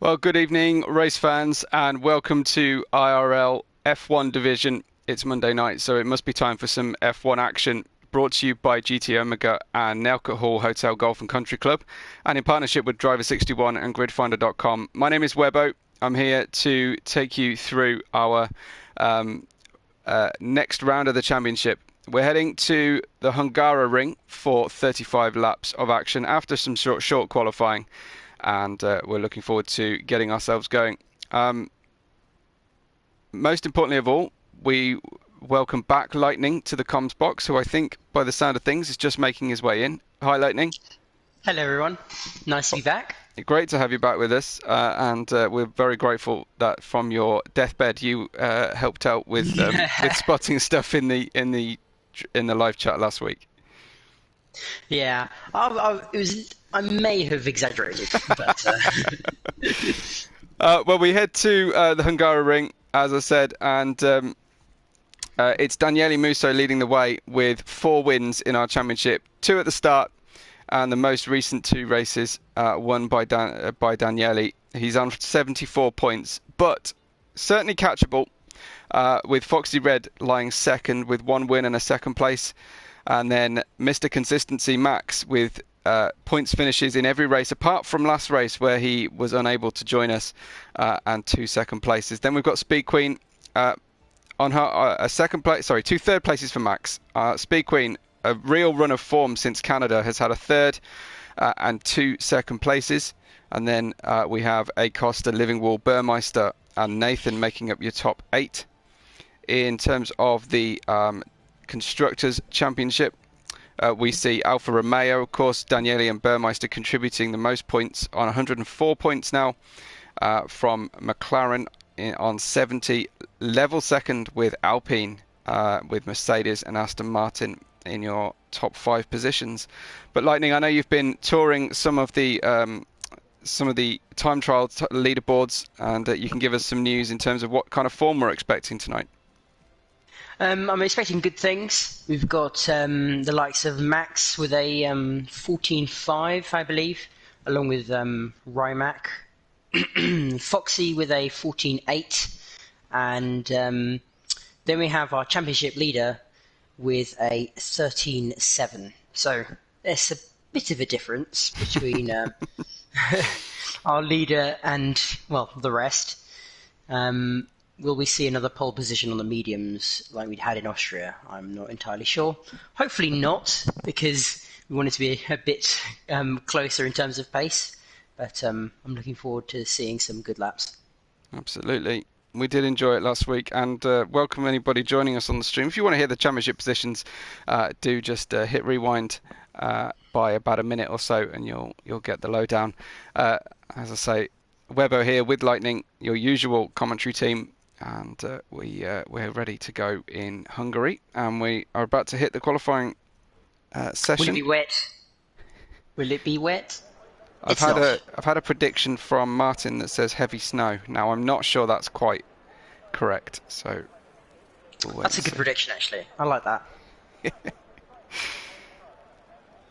Well, good evening, race fans, and welcome to IRL F1 Division. It's Monday night, so it must be time for some F1 action. Brought to you by GT Omega and Nelket Hall Hotel Golf and Country Club, and in partnership with Driver61 and GridFinder.com. My name is Webbo. I'm here to take you through our next round of the championship. We're heading to the Hungarian for 35 laps of action after some short qualifying. And we're looking forward to getting ourselves going. Most importantly of all, we welcome back Lightning to the comms box, who I think, by the sound of things, is just making his way in. Hi, Lightning. Hello, everyone. Nice to be back. Great to have you back with us, and we're very grateful that from your deathbed you helped out with spotting stuff in the live chat last week. Yeah, I may have exaggerated, but well, we head to the Hungarian, as I said, and it's Daniele Musso leading the way with 4 wins in our championship, 2 at the start, and the most recent 2 races won by Daniele. He's on 74 points, but certainly catchable, with Foxy Red lying second with 1 win and a second place. And then Mr. Consistency Max with points finishes in every race apart from last race where he was unable to join us, and 2 second places. Then we've got Speed Queen on her second place. Sorry, 2 third places for Max. Speed Queen, a real run of form since Canada, has had a third and 2 second places. And then we have Acosta, Livingwall, Burmeister, and Nathan making up your top 8. In terms of the Constructors' Championship, we see Alfa Romeo, of course, Daniele and Burmeister contributing the most points on 104 points now, from McLaren on 70, level second with Alpine, with Mercedes and Aston Martin in your top 5 positions. But Lightning, I know you've been touring some of the time trial leaderboards, and you can give us some news in terms of what kind of form we're expecting tonight. I'm expecting good things. We've got the likes of Max with a 14.5, I believe, along with Rymac. Foxy with a 14.8, and then we have our championship leader with a 13.7. So there's a bit of a difference between our leader and, well, the rest. Will we see another pole position on the mediums like we'd had in Austria? I'm not entirely sure. Hopefully not, because we want it to be a bit closer in terms of pace. But I'm looking forward to seeing some good laps. Absolutely. We did enjoy it last week, and welcome anybody joining us on the stream. If you want to hear the championship positions, do just hit rewind by about a minute or so, and you'll get the lowdown. As I say, Webbo here with Lightning, your usual commentary team. And we're ready to go in Hungary, and we are about to hit the qualifying session. Will it be wet? Will it be wet? I've had a prediction from Martin that says heavy snow. Now I'm not sure that's quite correct, so that's a good prediction, actually. I like that.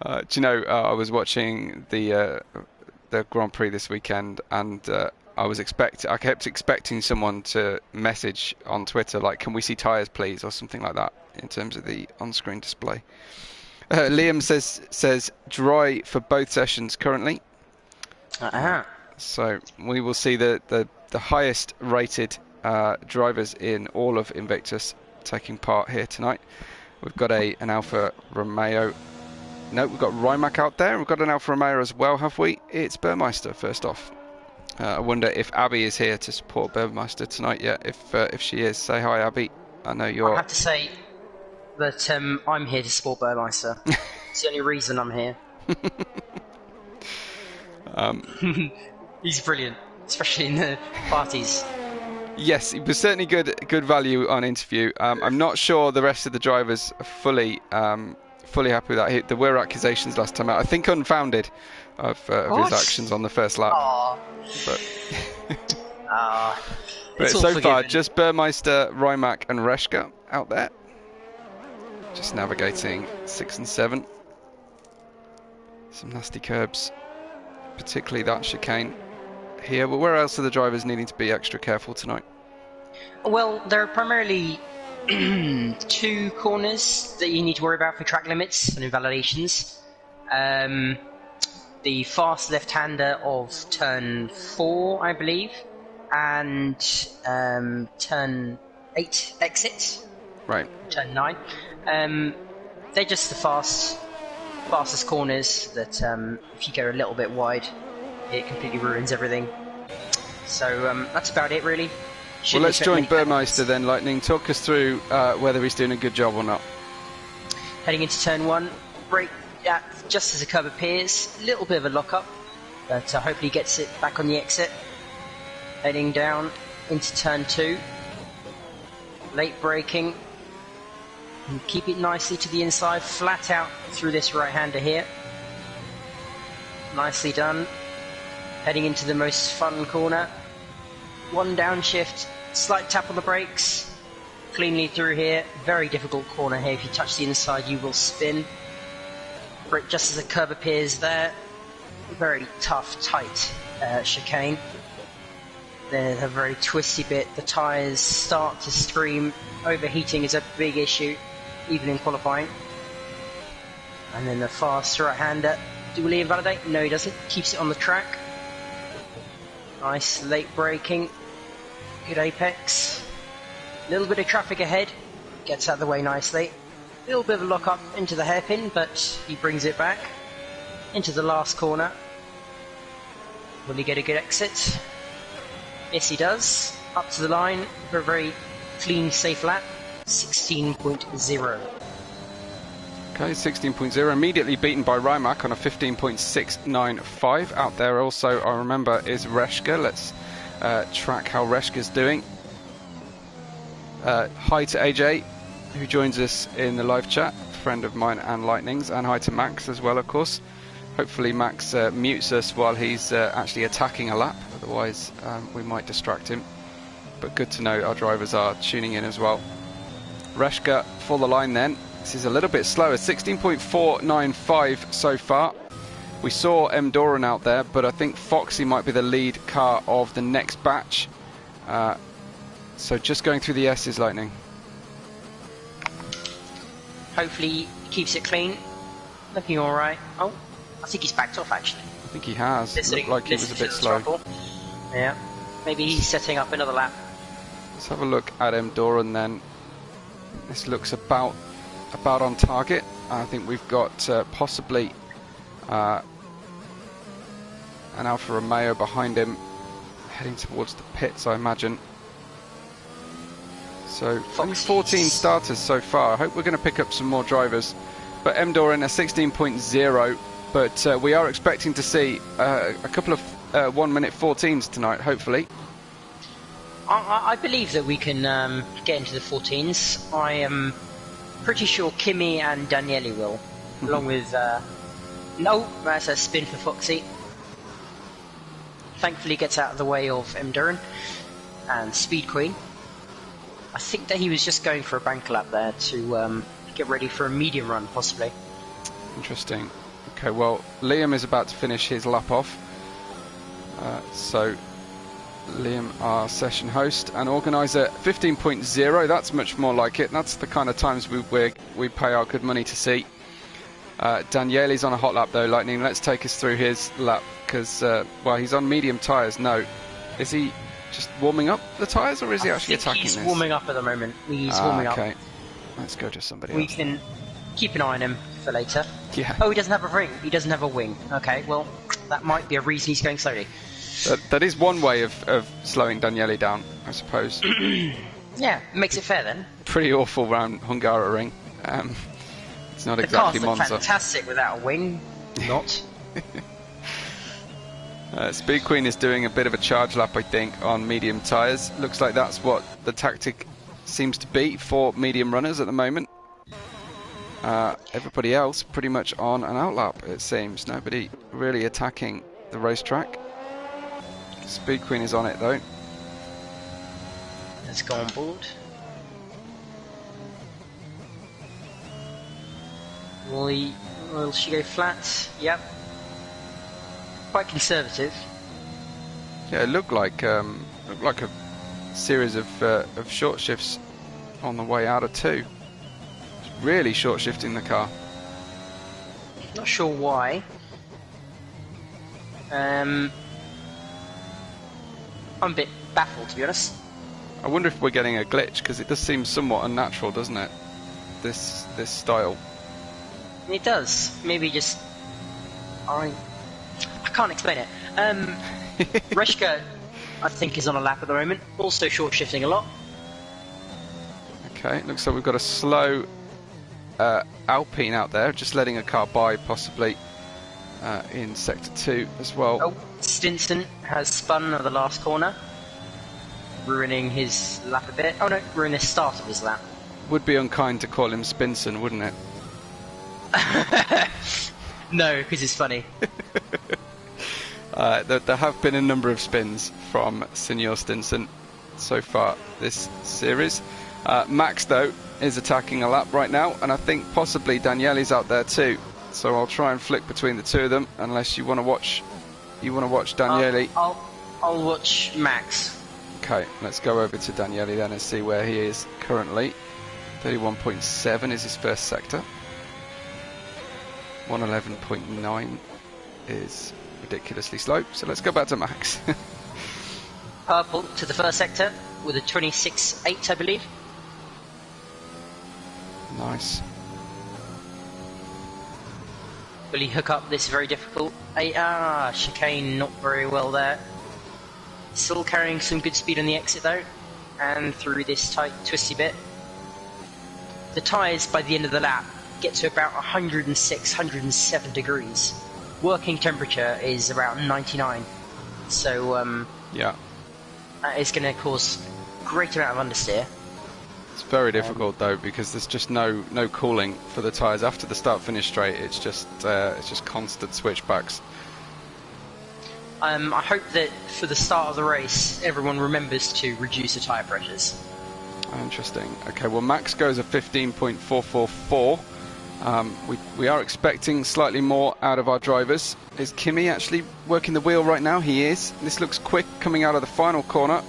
Do you know, I was watching the Grand Prix this weekend, and I kept expecting someone to message on Twitter like, "Can we see tyres, please?" or something like that in terms of the on-screen display. Liam says dry for both sessions currently. So we will see the highest rated drivers in all of Invictus taking part here tonight. We've got an Alfa Romeo. No, we've got Rymac out there. We've got an Alfa Romeo as well, have we? It's Burmeister first off. I wonder if Abby is here to support Burmeister tonight yet. If she is, say hi, Abby. I know you're... I have to say that I'm here to support Burmeister. It's the only reason I'm here. He's brilliant, especially in the parties. Yes, it was certainly good value on interview. I'm not sure the rest of the drivers are fully happy with that. There were accusations last time out, I think unfounded, of his actions on the first lap. But, but so far, just Burmeister, Rymac and Reshka out there. Just navigating 6 and 7. Some nasty curbs, particularly that chicane. here, but where else are the drivers needing to be extra careful tonight? Well, there are primarily 2 corners that you need to worry about for track limits and invalidations. The fast left-hander of turn 4, I believe, and turn 8 exit. Right. Turn 9. They're just the fastest corners that if you go a little bit wide, it completely ruins everything. So that's about it, really. Well, let's join Burmeister then, Lightning. Talk us through whether he's doing a good job or not. Heading into turn 1, brake just as the curb appears, a little bit of a lock-up, but hopefully gets it back on the exit. Heading down into turn 2, late braking, and keep it nicely to the inside, flat out through this right-hander here. Nicely done. Heading into the most fun corner, 1 downshift, slight tap on the brakes, cleanly through here. Very difficult corner here. If you touch the inside, you will spin. Brake just as the curb appears there. Very tough, tight chicane. There's a very twisty bit. The tyres start to scream. Overheating is a big issue, even in qualifying. And then the fast right-hander. Do we invalidate? No, he doesn't. Keeps it on the track. Nice late braking. Good apex. A little bit of traffic ahead. Gets out of the way nicely. A little bit of a lock up into the hairpin, but he brings it back. Into the last corner. Will he get a good exit? Yes, he does. Up to the line for a very clean, safe lap. 16.0. Okay, 16.0, immediately beaten by Rimac on a 15.695. Out there also, I remember, is Reshka. Let's track how Reshka's doing. Hi to AJ, who joins us in the live chat, friend of mine and Lightning's, and hi to Max as well, of course. Hopefully Max mutes us while he's actually attacking a lap, otherwise we might distract him. But good to know our drivers are tuning in as well. Reshka for the line then. This is a little bit slower, 16.495 so far. We saw M. Doran out there, but I think Foxy might be the lead car of the next batch. So just going through the S's, Lightning. Hopefully he keeps it clean. Looking alright. Oh, I think he's backed off actually. I think he has. It looked like he was a bit slow. Yeah, maybe he's setting up another lap. Let's have a look at M. Doran then. This looks about on target. I think we've got possibly an Alfa Romeo behind him, heading towards the pits, I imagine. So 14 starters so far. I hope we're going to pick up some more drivers. But M. Doran a 16.0, but we are expecting to see a couple of 1 minute 14s tonight, hopefully. I believe that we can get into the 14s. I am pretty sure Kimi and Daniele will, along with... no, that's a spin for Foxy. Thankfully gets out of the way of M. Doran and Speed Queen. I think that he was just going for a bank lap there to get ready for a medium run, possibly. Interesting. Okay, well, Liam is about to finish his lap off. So, Liam, our session host and organiser, 15.0, that's much more like it. That's the kind of times we pay our good money to see. Daniele's on a hot lap though, Lightning. Let's take us through his lap, because, well, he's on medium tyres. No. Is he just warming up the tyres, or is he actually attacking this? He's warming up at the moment. He's warming up. Okay. Let's go to somebody else. We can keep an eye on him for later. Yeah. Oh, he doesn't have a ring. He doesn't have a wing. Okay, well, that might be a reason he's going slowly. That is one way of slowing Daniele down, I suppose. Yeah, makes it fair then. Pretty awful round Hungaroring. It's not exactly Monza. The cars look fantastic without a wing. Not. Speed Queen is doing a bit of a charge lap, I think, on medium tyres. Looks like that's what the tactic seems to be for medium runners at the moment. Everybody else pretty much on an outlap, it seems. Nobody really attacking the racetrack. Speed Queen is on it though. Let's go on board. Will she go flat? Yep. Quite conservative. Yeah, it looked like a series of short shifts on the way out of two. It's really short shifting the car. Not sure why. I'm a bit baffled, to be honest. I wonder if we're getting a glitch, because it does seem somewhat unnatural, doesn't it? This style. It does. Maybe just... I can't explain it. Reshka, I think, is on a lap at the moment. Also short shifting a lot. Okay, looks like we've got a slow Alpine out there, just letting a car by, possibly in sector 2 as well. Oh, Stinson has spun at the last corner, ruining his lap a bit. Oh no, ruining the start of his lap. Would be unkind to call him Spinson, wouldn't it? No, because it's funny. There have been a number of spins from Senor Stinson so far this series. Max, though, is attacking a lap right now, and I think possibly Daniele's out there too. So I'll try and flick between the two of them, unless you want to watch. You want to watch Daniele? I'll watch Max. Okay, let's go over to Daniele then and see where he is currently. 31.7 is his first sector. 111.9 is ridiculously slow. So let's go back to Max. Purple to the first sector with a 26.8, I believe. Nice. Will he hook up this very difficult? Chicane not very well there. Still carrying some good speed on the exit though, and through this tight twisty bit. The tyres by the end of the lap get to about 106, 107 degrees. Working temperature is around 99, so yeah, that is going to cause a great amount of understeer. It's very difficult though, because there's just no cooling for the tyres after the start-finish straight. It's just constant switchbacks. I hope that for the start of the race, everyone remembers to reduce the tyre pressures. Interesting. Okay, well, Max goes a 15.444. We are expecting slightly more out of our drivers. Is Kimi actually working the wheel right now? He is. This looks quick coming out of the final corner.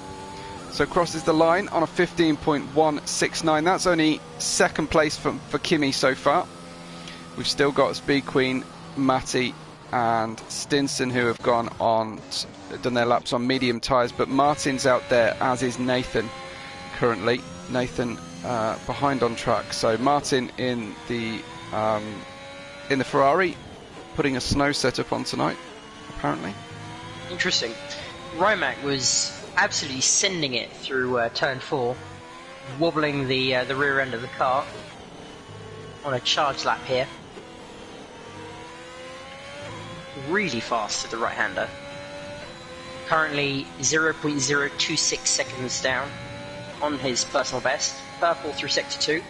So crosses the line on a 15.169. That's only second place for Kimi so far. We've still got Speed Queen, Matty and Stinson, who have done their laps on medium tyres, but Martin's out there, as is Nathan currently. Nathan behind on track. So Martin in the Ferrari, putting a snow setup on tonight, apparently. Interesting. Rimac was absolutely sending it through turn 4, wobbling the rear end of the car on a charge lap here. Really fast to the right-hander. Currently 0.026 seconds down on his personal best. Purple through sector 2.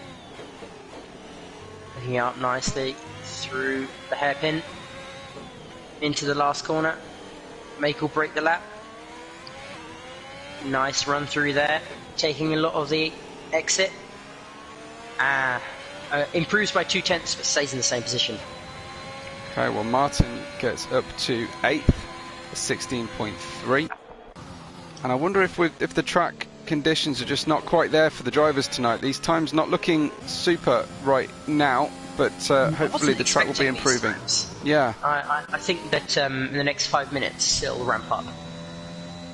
Looking up nicely through the hairpin into the last corner. Make or break the lap. Nice run through there, taking a lot of the exit. Improves by 0.2, but stays in the same position. Okay, well, Martin gets up to 8th, 16.3. And I wonder if the track conditions are just not quite there for the drivers tonight. These times not looking super right now, but hopefully the track will be improving. Yeah. I think that in the next 5 minutes it'll ramp up.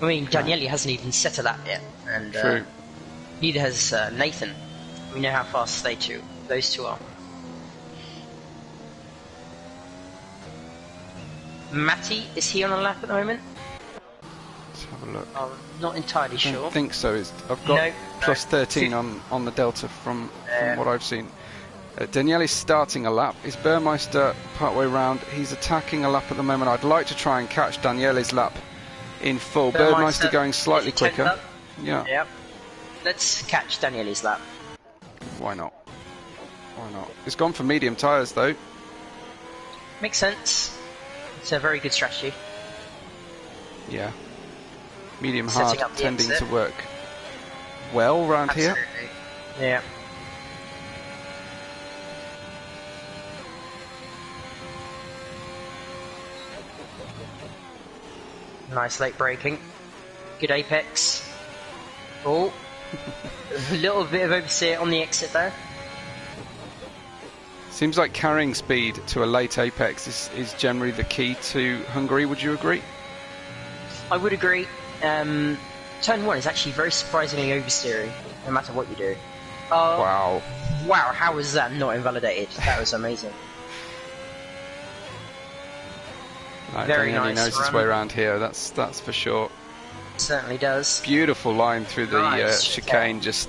I mean, Daniele hasn't even set a lap yet, and neither has Nathan. We know how fast those two are. Matty, is he on a lap at the moment? Let's have a look. I'm not entirely sure. I don't think so. I've got plus 13 on the Delta from what I've seen. Daniele's starting a lap. Is Burmeister partway round? He's attacking a lap at the moment. I'd like to try and catch Daniele's lap in full. Burmeister going slightly quicker. Yeah. Yep. Let's catch Daniele's lap. Why not? Why not? It's gone for medium tyres though. Makes sense. It's a very good strategy. Yeah. Medium hard tending to work well around here. Yeah. Nice late braking. Good apex. Oh, a little bit of oversteer on the exit there. Seems like carrying speed to a late apex is generally the key to Hungary. Would you agree? I would agree. Turn 1 is actually very surprisingly oversteering, no matter what you do. Wow. Wow, how was that not invalidated? That was amazing. Very Daniele nice knows his run. way around here, that's for sure. Certainly does. Beautiful line through the Nice chicane, just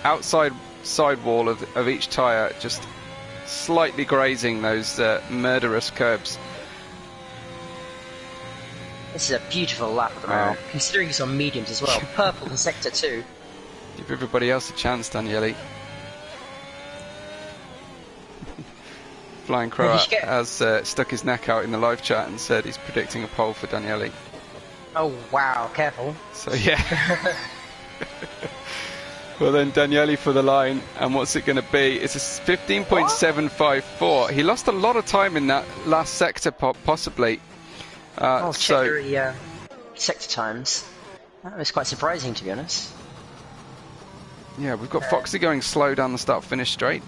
outside sidewall of each tyre, just slightly grazing those murderous curbs. This is a beautiful lap at the moment, considering he's on mediums as well. Purple in sector 2. Give everybody else a chance, Daniele. Flying Croat has stuck his neck out in the live chat and said he's predicting a pole for Daniele. Oh wow, careful. So yeah. Well then, Daniele for the line, and what's it going to be? It's a 15.754. He lost a lot of time in that last sector, possibly. Check your sector times. That was quite surprising, to be honest. Yeah, we've got Foxy going slow down the start-finish straight.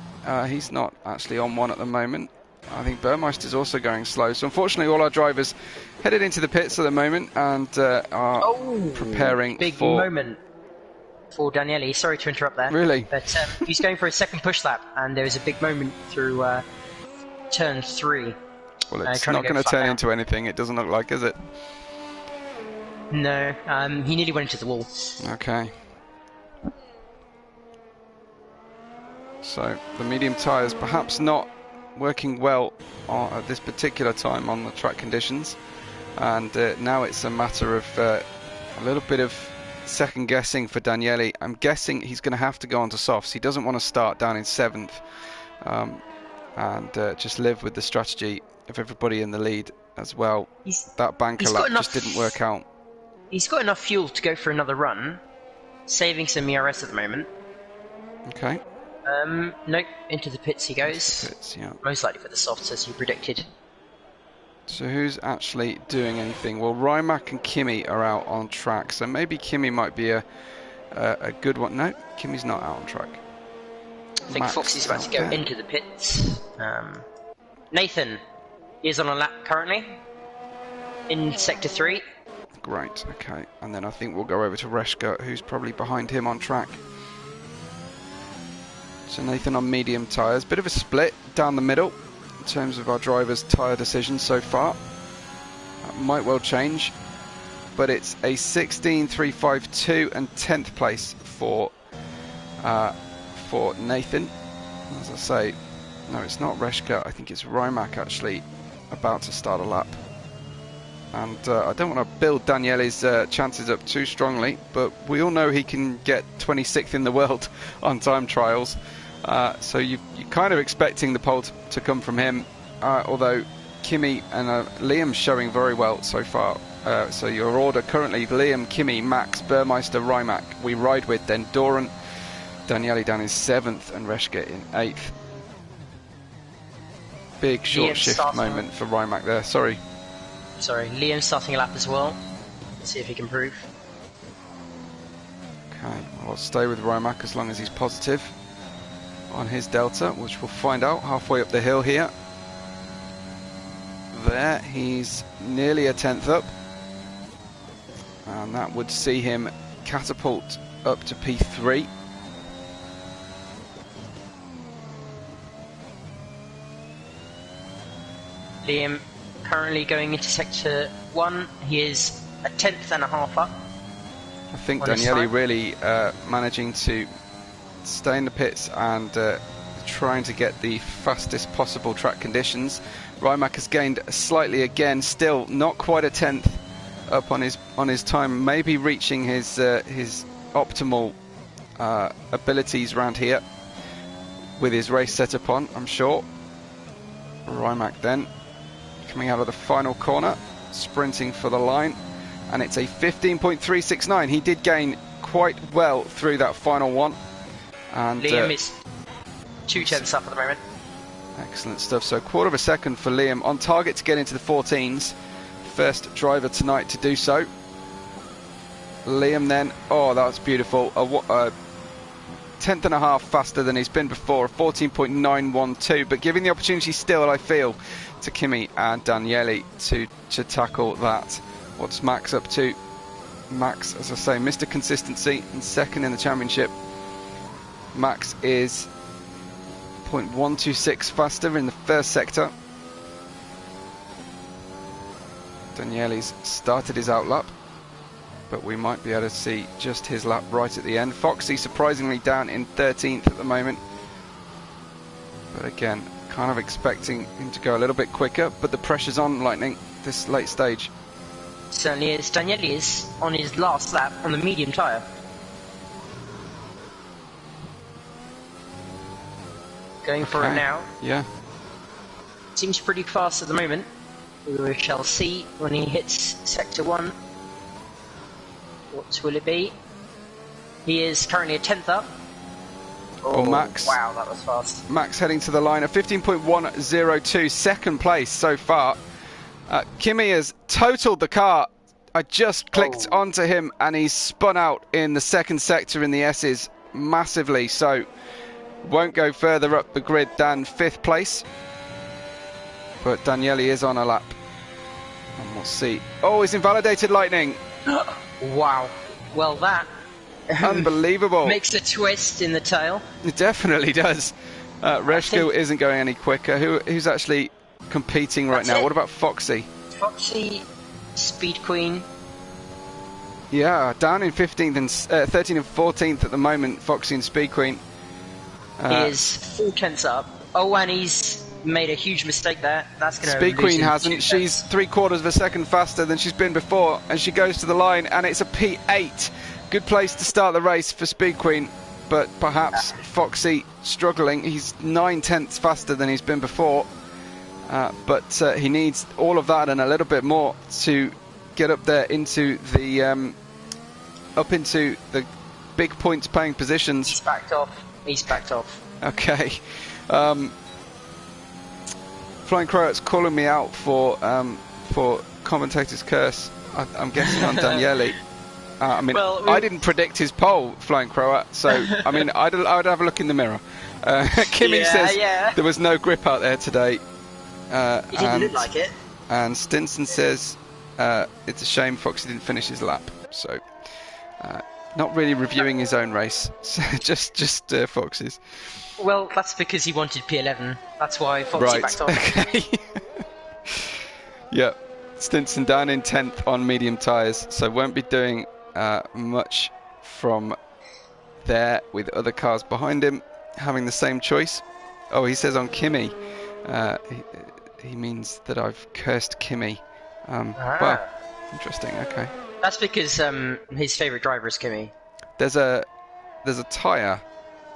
He's not actually on one at the moment. I think Burmeister's also going slow. So unfortunately, all our drivers headed into the pits at the moment and are preparing big for... moment for Daniele. Sorry to interrupt there. Really? But he's going for a second push lap, and there was a big moment through turn 3. Well, it's not going to turn into anything, it doesn't look like, is it? No, he nearly went into the wall. Okay. So the medium tyres perhaps not working well at this particular time on the track conditions, and now it's a matter of a little bit of second guessing for Daniele. I'm guessing he's going to have to go on to softs. He doesn't want to start down in 7th and just live with the strategy of everybody in the lead as well. That banker lap just didn't work out. He's got enough fuel to go for another run, saving some ERS at the moment. Okay. Nope, into the pits he goes. Pits, yeah. Most likely for the softs, as you predicted. So who's actually doing anything? Well, Rimac and Kimi are out on track, so maybe Kimi might be a good one. No, Kimi's not out on track. I think Foxy's about to go into the pits. Nathan is on a lap currently in sector 3. Great, okay. And then I think we'll go over to Reshka, who's probably behind him on track. So Nathan on medium tyres. Bit of a split down the middle in terms of our drivers' tyre decisions so far. That might well change, but it's a 16.352 and 10th place for Nathan. As I say, no, it's not Reshka. I think it's Rimac actually about to start a lap. And I don't want to build Daniele's chances up too strongly, but we all know he can get 26th in the world on time trials. So you're kind of expecting the pole to come from him, although Kimi and Liam's showing very well so far. So your order currently: Liam, Kimi, Max, Burmeister, Rimac. We ride with, then Doran, Daniele down in 7th, and Reshka in 8th. Big short shift moment for Rimac there. Sorry, Liam's starting a lap as well. Let's see if he can improve. Okay, well, I'll stay with Rimac as long as he's positive on his delta, which we'll find out halfway up the hill here. There, he's nearly a 10th up, and that would see him catapult up to P3. Liam currently going into sector 1. He is a 10th and a half up. I think Daniele really managing to stay in the pits and trying to get the fastest possible track conditions. Rimac has gained slightly again, still not quite a 10th up on his time, maybe reaching his optimal abilities around here with his race setup on, I'm sure. Rimac then coming out of the final corner, sprinting for the line, and it's a 15.369. He did gain quite well through that final one. And Liam is 2 tenths up at the moment. Excellent stuff. So 1/4 of a second for Liam, on target to get into the 14s. First driver tonight to do so. Liam then. Oh, that was beautiful. A tenth and a half faster than he's been before, 14.912. But giving the opportunity still, I feel, to Kimi and Daniele to tackle that. What's Max up to? Max, as I say, Mr. Consistency and second in the championship. Max is 0.126 faster in the first sector. Daniele's started his outlap, but we might be able to see just his lap right at the end. Foxy surprisingly down in 13th at the moment, but again, kind of expecting him to go a little bit quicker, but the pressure's on Lightning this late stage. Certainly is. Daniele is on his last lap on the medium tyre. Going for it now. Yeah. Seems pretty fast at the moment. We shall see when he hits sector 1. What will it be? He is currently a 10th up. Oh, Max. Wow, that was fast. Max heading to the line at 15.102, second place so far. Kimi has totaled the car. I just clicked onto him and he's spun out in the second sector in the S's massively, so won't go further up the grid than 5th place. But Daniele is on a lap. And we'll see. Oh, he's invalidated Lightning. Wow. Well, that unbelievable. Makes a twist in the tail. It definitely does. Reshko isn't going any quicker. Who's actually competing right now? What about Foxy? Foxy, Speed Queen. Yeah, down in 15th and 13th and 14th at the moment. Foxy and Speed Queen. He is 4 tenths up. Oh, and he's made a huge mistake there. That's going to Speed Queen hasn't. She's 3/4 of a second faster than she's been before, and she goes to the line, and it's a P8. Good place to start the race for Speed Queen, but perhaps Foxy struggling. He's 9 tenths faster than he's been before, but he needs all of that and a little bit more to get up there into the big points paying positions. He's backed off. He's backed off. Okay. Flying Croat's calling me out for commentator's curse. I'm guessing on Daniele. I mean, well, I didn't predict his pole, Flying Croat, so I mean, I'd have a look in the mirror. Kimmy says there was no grip out there today. He didn't look like it. And Stinson says it's a shame Foxy didn't finish his lap. So, not really reviewing his own race, so just Foxy's. Well, that's because he wanted P11. That's why Foxy backed off. Okay. Yeah, Stinson down in 10th on medium tyres, so won't be doing much from there with other cars behind him having the same choice. Oh, he says on Kimi, he means that I've cursed Kimi. Well, interesting. Okay. That's because his favourite driver is Kimi. There's a tyre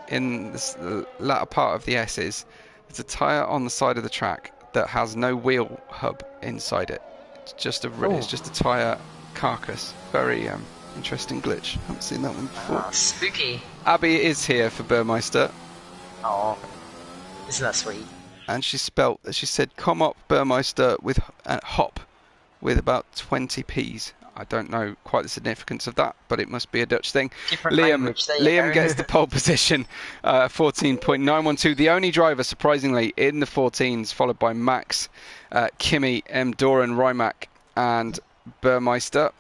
in the latter part of the S's. There's a tyre on the side of the track that has no wheel hub inside it. It's just a tyre carcass. Very interesting glitch. Haven't seen that one before. Spooky. Abby is here for Burmeister. Oh, isn't that sweet? And she said come up Burmeister with hop with about 20 P's. I don't know quite the significance of that, but it must be a Dutch thing. Liam gets the pole position, 14.912. The only driver, surprisingly, in the 14s, followed by Max, Kimi, Doran, Rimac, and Burmeister.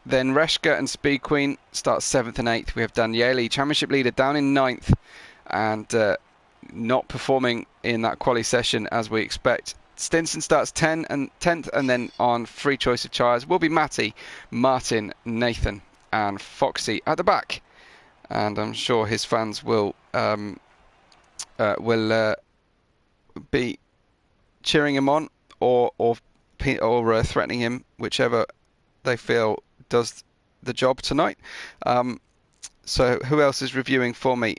Then Reshka and Speed Queen start 7th and 8th. We have Daniele, championship leader, down in 9th, and not performing in that quali session as we expect. Stinson starts 10th, and then on free choice of tyres will be Matty, Martin, Nathan, and Foxy at the back. And I'm sure his fans will be cheering him on or threatening him, whichever they feel does the job tonight. So who else is reviewing for me?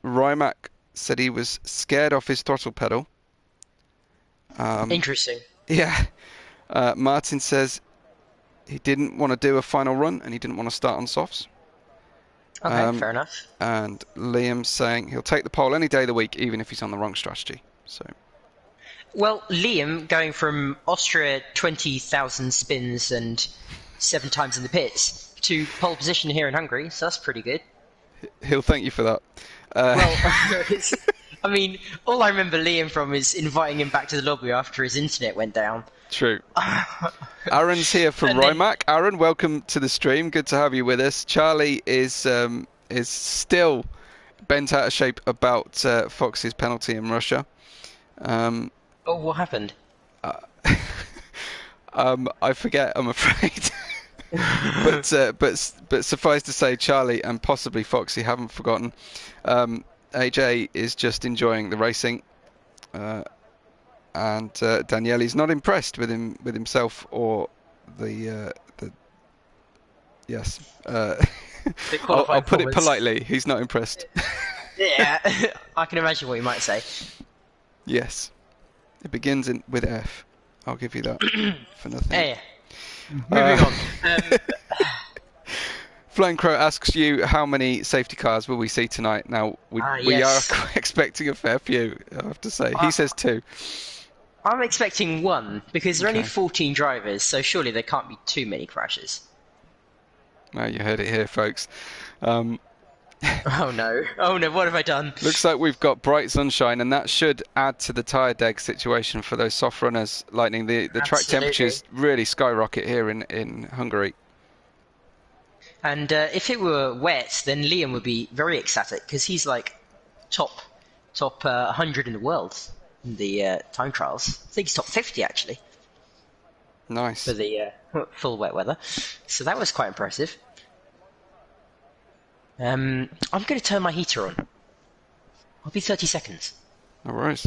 Rimac said he was scared off his throttle pedal. Interesting. Yeah. Martin says he didn't want to do a final run and he didn't want to start on softs. Okay, fair enough. And Liam's saying he'll take the pole any day of the week, even if he's on the wrong strategy. So. Well, Liam going from Austria 20,000 spins and 7 times in the pits to pole position here in Hungary, so that's pretty good. He'll thank you for that. Well, I mean, all I remember Liam from is inviting him back to the lobby after his internet went down. True. Aaron's here from Rymac. Aaron, welcome to the stream. Good to have you with us. Charlie is still bent out of shape about Fox's penalty in Russia. Oh, what happened? I forget, I'm afraid. but suffice to say, Charlie and possibly Foxy haven't forgotten. AJ is just enjoying the racing, and Daniele's not impressed with himself or the yes. I'll put it politely. He's not impressed. Yeah, I can imagine what you might say. Yes, it begins with F. I'll give you that for nothing. Hey, moving on. Flying Crow asks you, how many safety cars will we see tonight? Now, we are expecting a fair few, I have to say. He says 2. I'm expecting 1, because there are only 14 drivers, so surely there can't be too many crashes. Well, you heard it here, folks. Oh no, what have I done? Looks like we've got bright sunshine, and that should add to the tyre deg situation for those soft runners. Lightning, the track temperatures really skyrocket here in Hungary. And if it were wet, then Liam would be very ecstatic, because he's like top 100 in the world in the time trials. I think he's top 50 actually. Nice. For the full wet weather. So that was quite impressive. I'm going to turn my heater on. I'll be 30 seconds. No worries.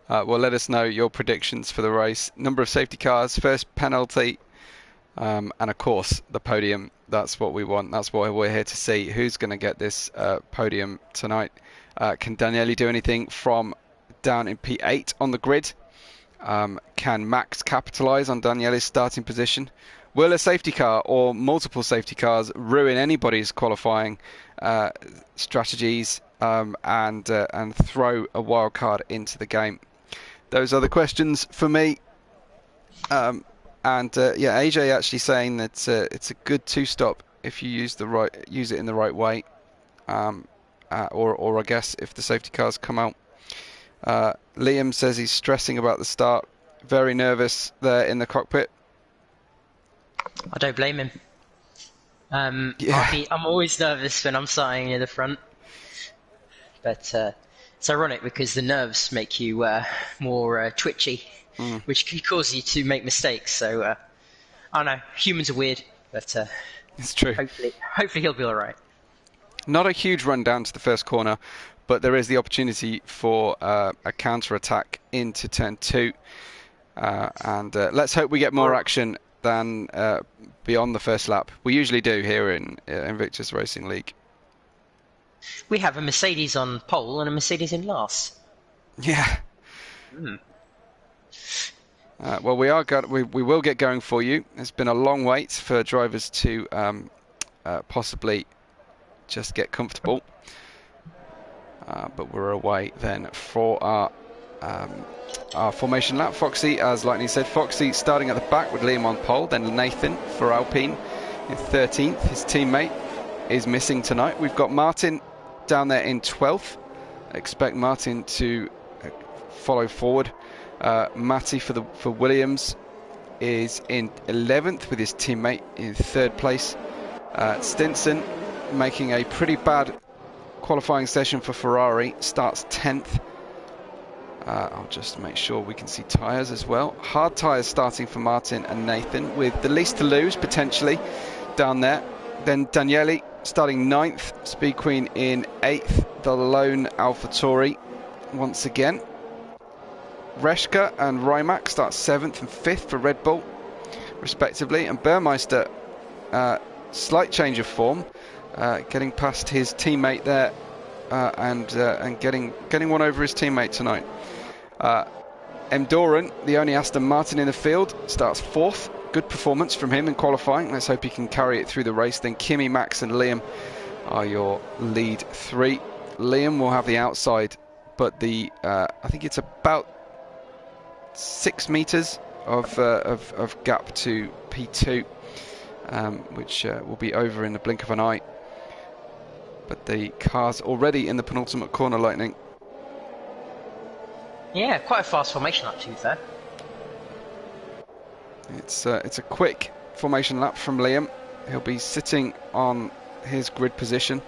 Well, let us know your predictions for the race. Number of safety cars, first penalty, and of course the podium. That's what we want. That's what we're here to see. Who's going to get this podium tonight? Can Daniele do anything from down in P8 on the grid? Can Max capitalise on Daniele's starting position? Will a safety car or multiple safety cars ruin anybody's qualifying strategies and throw a wild card into the game? Those are the questions for me. Yeah, AJ actually saying that it's a good two-stop if you use it in the right way, or I guess if the safety cars come out. Liam says he's stressing about the start, very nervous there in the cockpit. I don't blame him. I'm always nervous when I'm starting near the front, but it's ironic because the nerves make you more twitchy, which can cause you to make mistakes. So I don't know, humans are weird, but it's true. Hopefully he'll be all right. Not a huge run down to the first corner, but there is the opportunity for a counter-attack into turn 2. And let's hope we get more action than beyond the first lap. We usually do here in Invictus Racing League. We have a Mercedes on pole and a Mercedes in last. Yeah. Well, we will get going for you. It's been a long wait for drivers to possibly just get comfortable. But we're away then for our formation lap. Foxy, as Lightning said, Foxy starting at the back with Liam on pole, then Nathan for Alpine in 13th. His teammate is missing tonight. We've got Martin down there in 12th. Expect Martin to follow forward. Matty for Williams is in 11th with his teammate in 3rd place. Stinson making a pretty bad qualifying session for Ferrari, starts 10th. I'll just make sure we can see tyres as well. Hard tyres starting for Martin and Nathan, with the least to lose potentially down there. Then Daniele starting 9th, Speed Queen in 8th, the lone AlphaTauri once again. Reshka and Rimac start 7th and 5th for Red Bull respectively, and Burmeister, slight change of form, getting past his teammate there and getting one over his teammate tonight. M. Doran, the only Aston Martin in the field, starts 4th. Good performance from him in qualifying. Let's hope he can carry it through the race. Then Kimi, Max and Liam are your lead 3. Liam will have the outside, but I think it's about 6 meters of gap to P2, which will be over in the blink of an eye. But the car's already in the penultimate corner, Lightning. Yeah, quite a fast formation lap, to be fair. It's a quick formation lap from Liam. He'll be sitting on his grid position.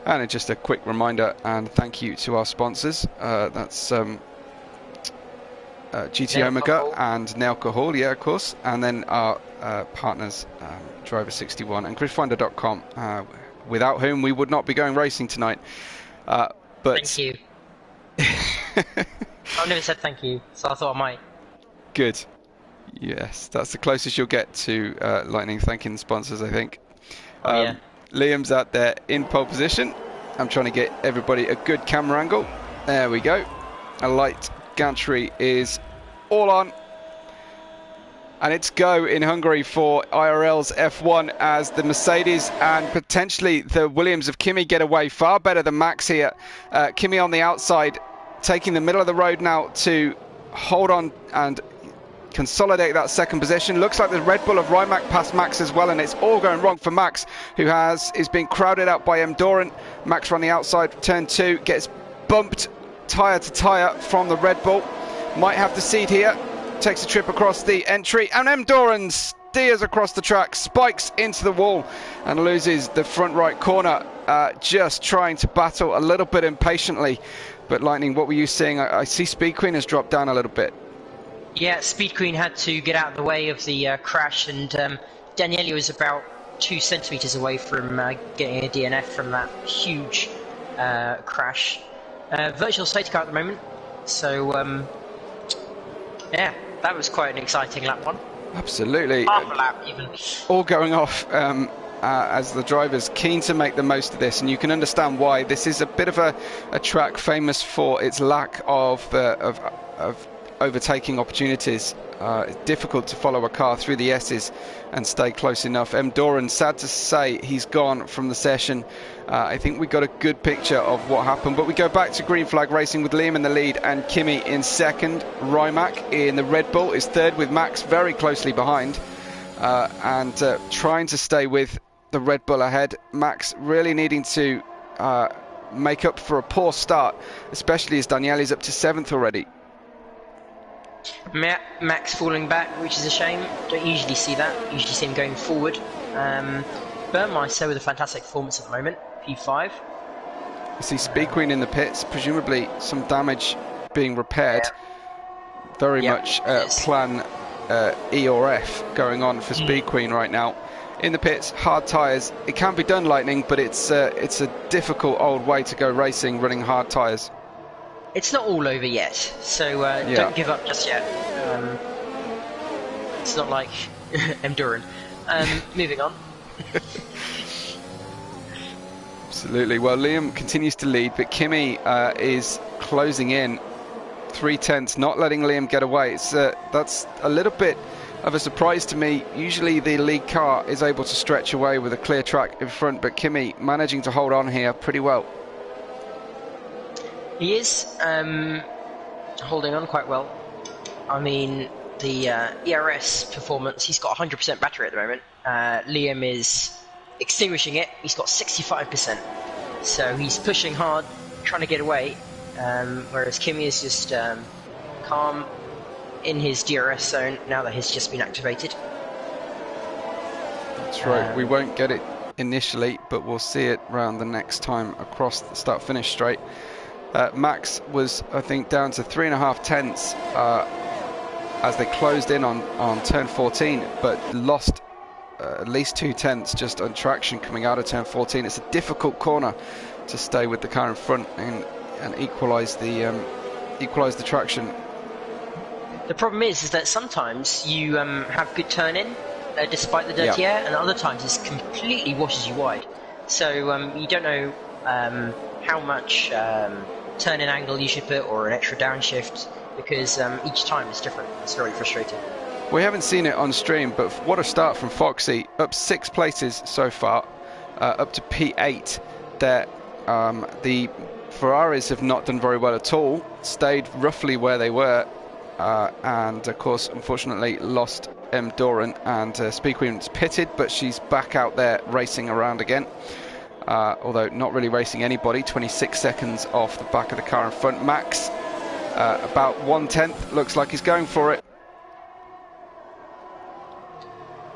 And just a quick reminder and thank you to our sponsors. That's GT Omega and Nailco Hall, yeah, of course. And then our partners, Driver61 and Gridfinder.com, without whom we would not be going racing tonight. But thank you. I've never said thank you, so I thought I might. Good. Yes, that's the closest you'll get to Lightning thanking the sponsors, I think. Yeah. Liam's out there in pole position. I'm trying to get everybody a good camera angle. There we go. A light gantry is all on. And it's go in Hungary for IRL's F1 as the Mercedes and potentially the Williams of Kimi get away far better than Max here. Kimi on the outside, taking the middle of the road now to hold on and consolidate that second position. Looks like the Red Bull of Rimac passed Max as well, and it's all going wrong for Max, who is being crowded out by Doran. Max on the outside, turn 2, gets bumped tyre to tyre from the Red Bull. Might have the seat here. Takes a trip across the entry, and Doran steers across the track, spikes into the wall, and loses the front right corner. Just trying to battle a little bit impatiently. But Lightning, what were you seeing? I see Speed Queen has dropped down a little bit. Yeah, Speed Queen had to get out of the way of the crash, and Daniele was about 2 centimeters away from getting a DNF from that huge crash. Virtual safety car at the moment, so yeah, that was quite an exciting lap one. Absolutely. Half a lap even. All going off as the driver's keen to make the most of this, and you can understand why. This is a bit of a track famous for its lack of overtaking opportunities. It's difficult to follow a car through the S's and stay close enough. Doran, sad to say, he's gone from the session. I think we got a good picture of what happened, but we go back to green flag racing with Liam in the lead and Kimi in second. Rimac in the Red Bull is third with Max very closely behind, and trying to stay with the Red Bull ahead. Max really needing to make up for a poor start, especially as Daniele's up to 7th already. Max falling back, which is a shame. Don't usually see that. Usually see him going forward. Burmeister with a fantastic performance at the moment, P5. I see Speed Queen in the pits, presumably some damage being repaired. Yeah. Very much plan E or F going on for Speed Queen right now. In the pits, hard tyres. It can be done, Lightning, but it's a difficult old way to go racing, running hard tyres. It's not all over yet, so don't give up just yet. It's not like Doran. Moving on. Absolutely. Well, Liam continues to lead, but Kimi is closing in 3/10, not letting Liam get away. That's a little bit of a surprise to me. Usually the lead car is able to stretch away with a clear track in front, but Kimi managing to hold on here pretty well. He is holding on quite well. I mean, the ERS performance, he's got 100% battery at the moment. Liam is extinguishing it. He's got 65%. So he's pushing hard, trying to get away, whereas Kimi is just calm in his DRS zone now that he's just been activated. That's right. We won't get it initially, but we'll see it round the next time across the start-finish straight. Max was, I think, down to 3.5 tenths as they closed in on turn 14, but lost at least 2 tenths just on traction coming out of turn 14. It's a difficult corner to stay with the car in front and equalise the traction. The problem is that sometimes you have good turn-in despite the dirty air, and other times it completely washes you wide. So you don't know how much turn-in angle you should put or an extra downshift, because each time it's different. It's very frustrating. We haven't seen it on stream, but what a start from Foxy. Up 6 places so far, up to P8 there. The Ferraris have not done very well at all, stayed roughly where they were. and of course, unfortunately, lost M. Doran, and Speed Queen's pitted, but she's back out there racing around again. Although not really racing anybody, 26 seconds off the back of the car in front. Max, about 1/10, looks like he's going for it.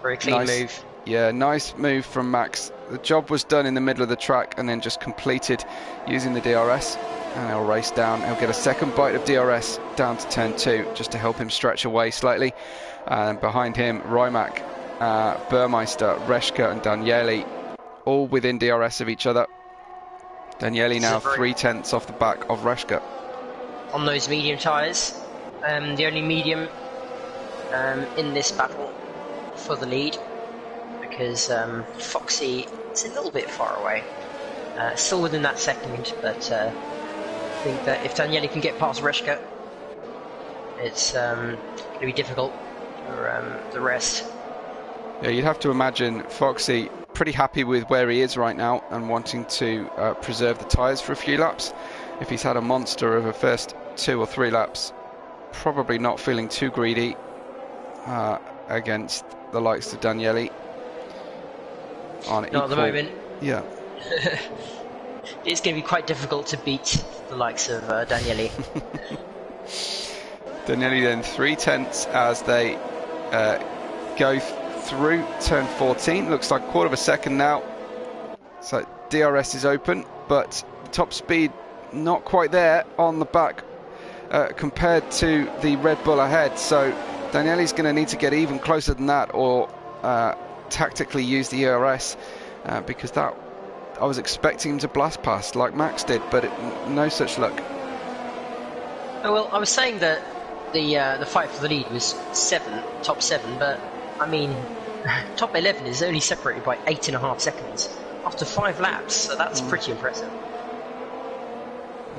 Very clean move. Yeah, nice move from Max. The job was done in the middle of the track and then just completed using the DRS. And he'll race down. He'll get a second bite of DRS down to turn 2 just to help him stretch away slightly. And behind him, Rymak, Burmeister, Reshka and Danieli, all within DRS of each other. Danieli now 3/10 off the back of Reshka. On those medium tyres, the only medium in this battle for the lead, because Foxy is a little bit far away. Still within that second, but I think that if Danieli can get past Reshka, it's going to be difficult for the rest. Yeah, you'd have to imagine Foxy pretty happy with where he is right now and wanting to preserve the tyres for a few laps. If he's had a monster of a first 2 or 3 laps, probably not feeling too greedy against the likes of Danieli. Not at the moment. Yeah. It's going to be quite difficult to beat the likes of Danieli. Danieli then 3/10 as they go through turn 14. Looks like 1/4 of a second now. So DRS is open, but top speed not quite there on the back compared to the Red Bull ahead. So Danieli's going to need to get even closer than that, or tactically use the ERS, because that I was expecting him to blast past like Max did, but no such luck. Oh, well, I was saying that the fight for the lead was top 7, but I mean, top 11 is only separated by 8.5 seconds after 5 laps, so that's pretty impressive.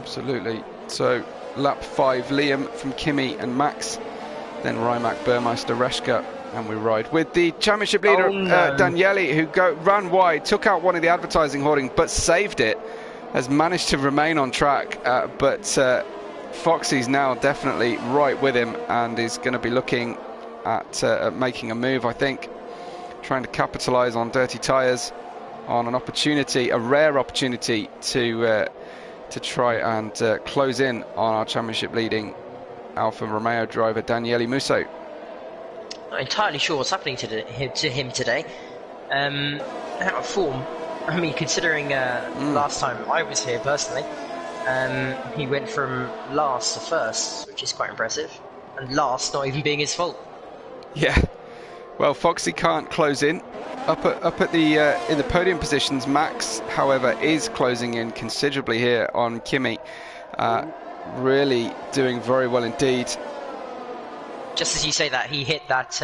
Absolutely. So lap 5, Liam from Kimi and Max, then Rymak, Burmeister, Reshka, and we ride with the championship leader, Danieli, who ran wide, took out one of the advertising hoarding, but saved it, has managed to remain on track, but Foxy's now definitely right with him and is going to be looking at making a move, I think, trying to capitalise on dirty tyres, on an opportunity, a rare opportunity to try and close in on our championship leading Alfa Romeo driver Danieli Musso. Not entirely sure what's happening to him today. Out of form. I mean, considering last time I was here personally, he went from last to first, which is quite impressive, and last not even being his fault. Yeah. Well, Foxy can't close in. Up at the in the podium positions, Max, however, is closing in considerably here on Kimi. Really doing very well indeed. Just as you say that, he hit that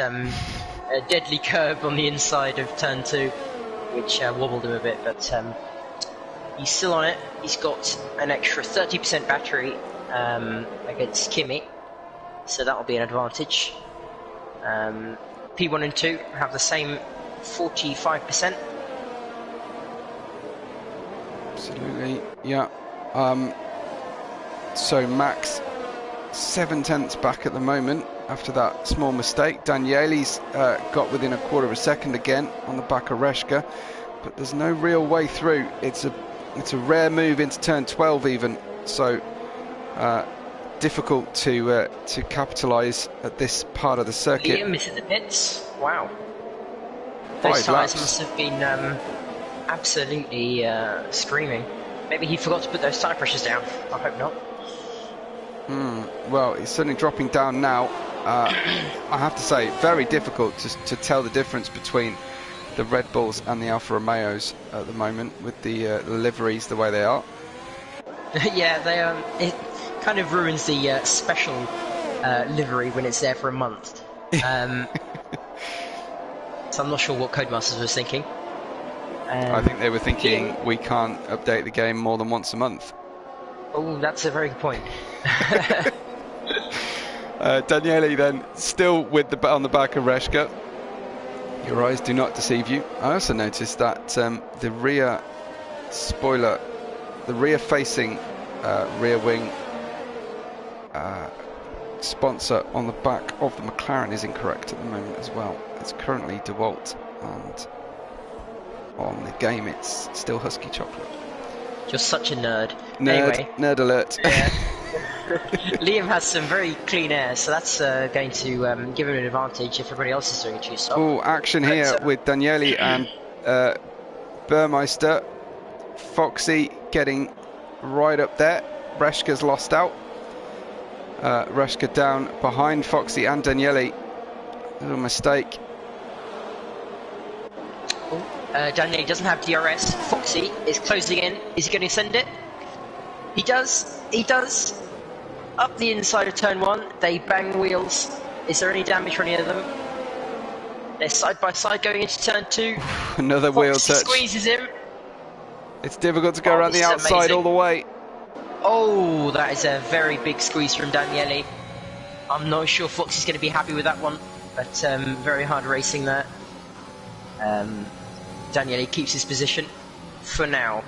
deadly curb on the inside of turn 2, which wobbled him a bit, but he's still on it. He's got an extra 30% battery against Kimi, so that'll be an advantage. P1 and 2 have the same 45%. Absolutely, yeah. So Max 7/10 back at the moment after that small mistake. Danieli's got within 1/4 of a second again on the back of Reshka, but there's no real way through. It's a rare move into turn 12 even, so difficult to capitalise at this part of the circuit. Liam is in the pits. Wow. Those tyres must have been absolutely screaming. Maybe he forgot to put those tyre pressures down. I hope not. Well, he's certainly dropping down now. I have to say, very difficult to tell the difference between the Red Bulls and the Alfa Romeos at the moment, with the liveries the way they are. Yeah, it kind of ruins the special livery when it's there for a month. So I'm not sure what Codemasters was thinking. I think they were thinking we can't update the game more than once a month. Oh, that's a very good point. Danieli then still with on the back of Reshka. Your eyes do not deceive you. I also noticed that the rear spoiler, the rear facing rear wing sponsor on the back of the McLaren is incorrect at the moment as well. It's currently DeWalt, and on the game it's still Husky Chocolate. You're such a nerd. Nerd, Anyway, nerd alert. yeah. Liam has some very clean air, so that's going to give him an advantage if everybody else is doing a two-stop. Oh, action here with Daniele and Burmeister. Foxy getting right up there. Reshka's lost out. Reshka down behind Foxy and Daniele. Little mistake. Daniele doesn't have DRS. Foxy is closing in. Is he going to send it? He does. He does. Up the inside of turn 1. They bang wheels. Is there any damage for any of them? They're side by side going into turn 2. Another Foxy wheel touch. Squeezes him. It's difficult to go around the outside amazing. all the way. Oh, that is a very big squeeze from Daniele. I'm not sure Foxy's going to be happy with that one, but very hard racing there. Daniele keeps his position for now.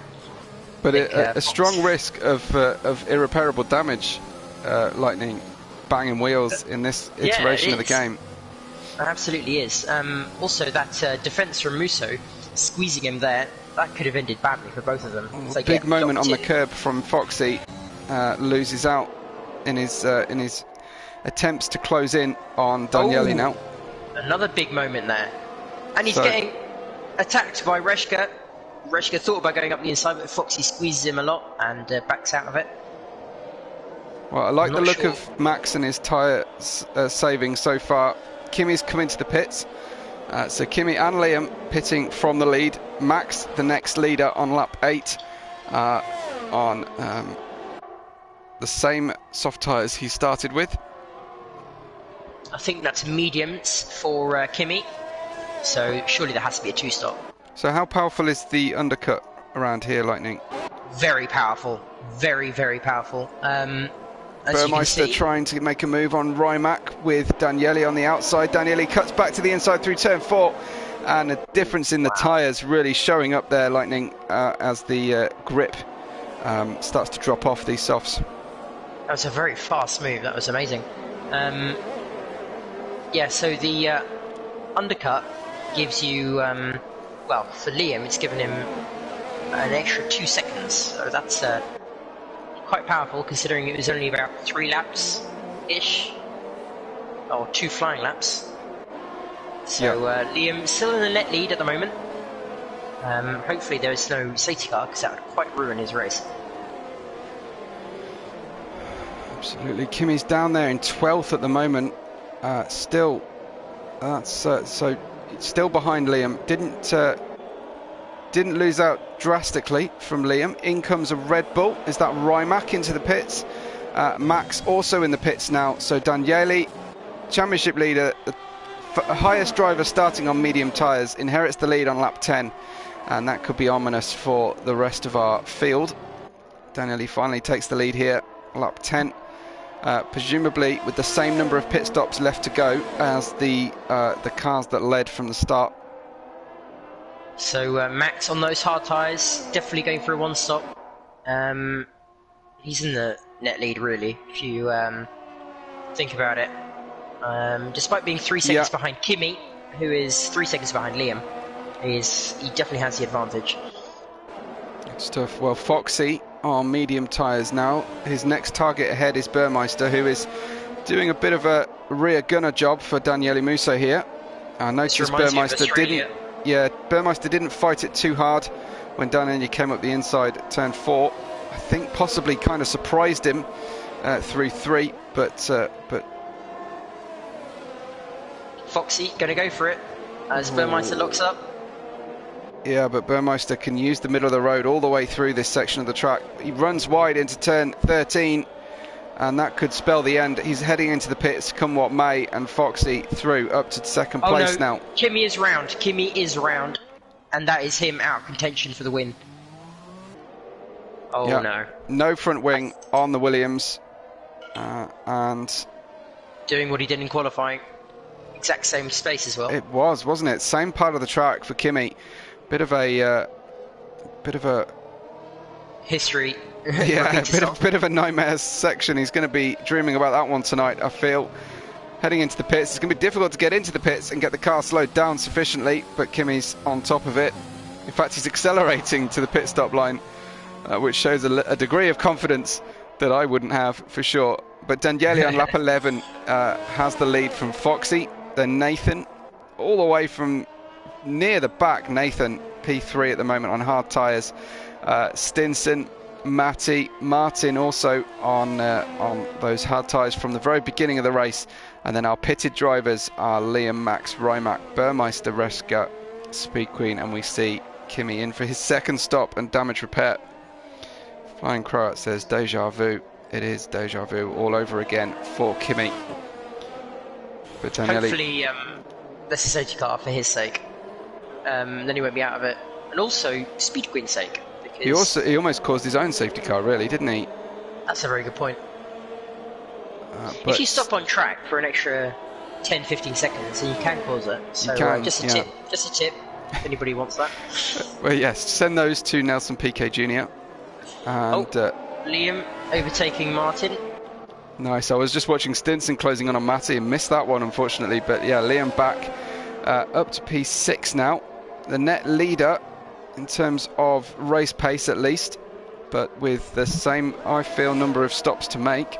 But a strong risk of irreparable damage, Lightning, banging wheels in this iteration of the game. It absolutely is. Also, that defence from Musso, squeezing him there, that could have ended badly for both of them. So big moment on the curb from Foxy, loses out in his attempts to close in on Daniele now. Another big moment there. And he's getting attacked by Reshka. Reshka thought about going up the inside, but Foxy squeezes him a lot and backs out of it. Well, I like the look of Max and his tyre saving so far. Kimi's come into the pits. So Kimi and Liam pitting from the lead. Max, the next leader on lap 8, on the same soft tyres he started with. I think that's mediums for Kimi. So surely there has to be a two-stop. So how powerful is the undercut around here, Lightning? Very powerful. Very, very powerful. Burmeister trying to make a move on Rimac with Daniele on the outside. Daniele cuts back to the inside through turn 4. And the difference in the tyres really showing up there, Lightning, as the grip starts to drop off these softs. That was a very fast move. That was amazing. Yeah, so the undercut gives you, well, for Liam, it's given him an extra 2 seconds. So that's quite powerful, considering it was only about 3 laps-ish, or 2 flying laps. So Liam still in the net lead at the moment. Hopefully there is no safety car, because that would quite ruin his race. Absolutely. Kimi's down there in 12th at the moment. Still, that's so still behind Liam. Didn't lose out drastically from Liam. In comes a Red Bull. Is that Rimac into the pits? Max also in the pits now. So Daniele, championship leader, the highest driver starting on medium tyres, inherits the lead on lap 10. And that could be ominous for the rest of our field. Daniele finally takes the lead here, lap 10. Presumably with the same number of pit stops left to go as the cars that led from the start. So Max on those hard tyres, definitely going for a one-stop. He's in the net lead, really, if you think about it. Despite being 3 seconds behind Kimi, who is 3 seconds behind Liam, he definitely has the advantage. Good stuff. Well, Foxy on medium tyres now. His next target ahead is Burmeister, who is doing a bit of a rear gunner job for Daniele Musso here. I noticed Burmeister didn't fight it too hard when Daniele came up the inside at turn 4. I think possibly kind of surprised him through 3, but Foxy gonna go for it as Burmeister locks up. Yeah, but Burmeister can use the middle of the road all the way through this section of the track. He runs wide into turn 13, and that could spell the end. He's heading into the pits, come what may, and Foxy through up to second place now. Kimi is round, and that is him out of contention for the win. No. No front wing on the Williams, and doing what he did in qualifying. Exact same space as well. It was, wasn't it? Same part of the track for Kimi. Bit of a history. Yeah, a bit of a nightmare section. He's going to be dreaming about that one tonight, I feel. Heading into the pits, it's going to be difficult to get into the pits and get the car slowed down sufficiently, but Kimi's on top of it. In fact, he's accelerating to the pit stop line, which shows a degree of confidence that I wouldn't have for sure. But Daniele on lap 11 has the lead from Foxy, then Nathan, all the way from near the back. Nathan, P3 at the moment on hard tyres. Stinson, Matty, Martin also on those hard tyres from the very beginning of the race. And then our pitted drivers are Liam, Max, Rymac, Burmeister, Reska, Speed Queen, and we see Kimi in for his second stop and damage repair. Flying Croat says deja vu. It is deja vu all over again for Kimi. But Daniele, hopefully that's a safety car for his sake. Then he won't be out of it. And also Speed Queen's sake. He almost caused his own safety car, really, didn't he? That's a very good point. If you stop on track for an extra 10-15 seconds, then you can cause it. So just a tip, if anybody wants that. Well, yes, send those to Nelson Piquet Jr. And Liam overtaking Martin. Nice. I was just watching Stinson closing on Matty and missed that one, unfortunately. But yeah, Liam back up to P6 now. The net leader in terms of race pace, at least, but with the same, I feel, number of stops to make,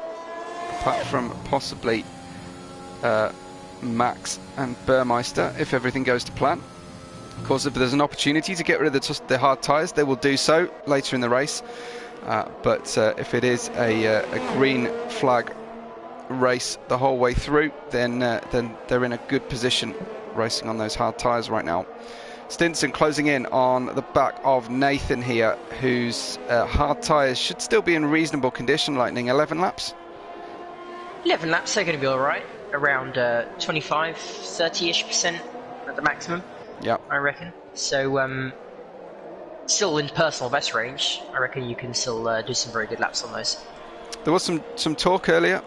apart from possibly Max and Burmeister, if everything goes to plan. Of course, if there's an opportunity to get rid of the hard tyres, they will do so later in the race. But if it is a green flag race the whole way through, then they're in a good position racing on those hard tyres right now. Stinson closing in on the back of Nathan here, whose hard tyres should still be in reasonable condition. Lightning, 11 laps? 11 laps, they're going to be alright. Around 25, 30-ish% at the maximum, yep. I reckon. So, still in personal best range, I reckon you can still do some very good laps on those. There was some talk earlier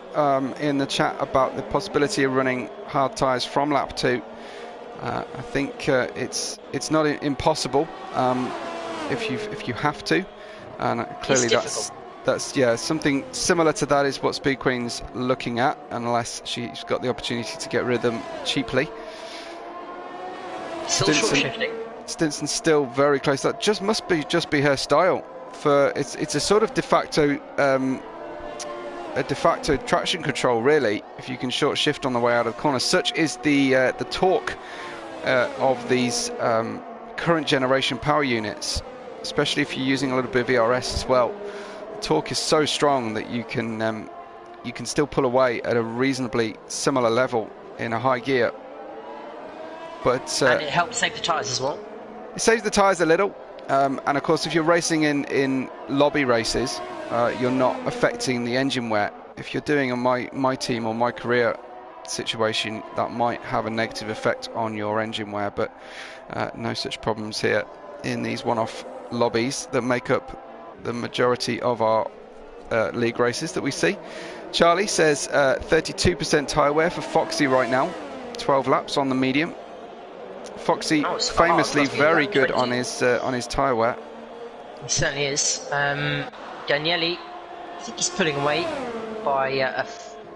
in the chat about the possibility of running hard tyres from lap 2. I think it's not impossible if you have to, and clearly that's something similar to that is what Speed Queen's looking at, unless she's got the opportunity to get rid of them cheaply. Still short shifting. Stinson's still very close. That must be her style. It's a sort of de facto traction control, really. If you can short shift on the way out of the corner, such is the torque of these current generation power units, especially if you're using a little bit of ERS as well. The torque is so strong that you can still pull away at a reasonably similar level in a high gear. But and it helps save the tyres as well. It saves the tyres a little, and of course, if you're racing in lobby races, you're not affecting the engine wear. If you're doing a my team or my career situation, that might have a negative effect on your engine wear, but no such problems here in these one-off lobbies that make up the majority of our league races that we see. Charlie says 32% tyre wear for Foxy right now, 12 laps on the medium. Foxy famously very good on his tyre wear. He certainly is. Daniele, I think he's pulling away by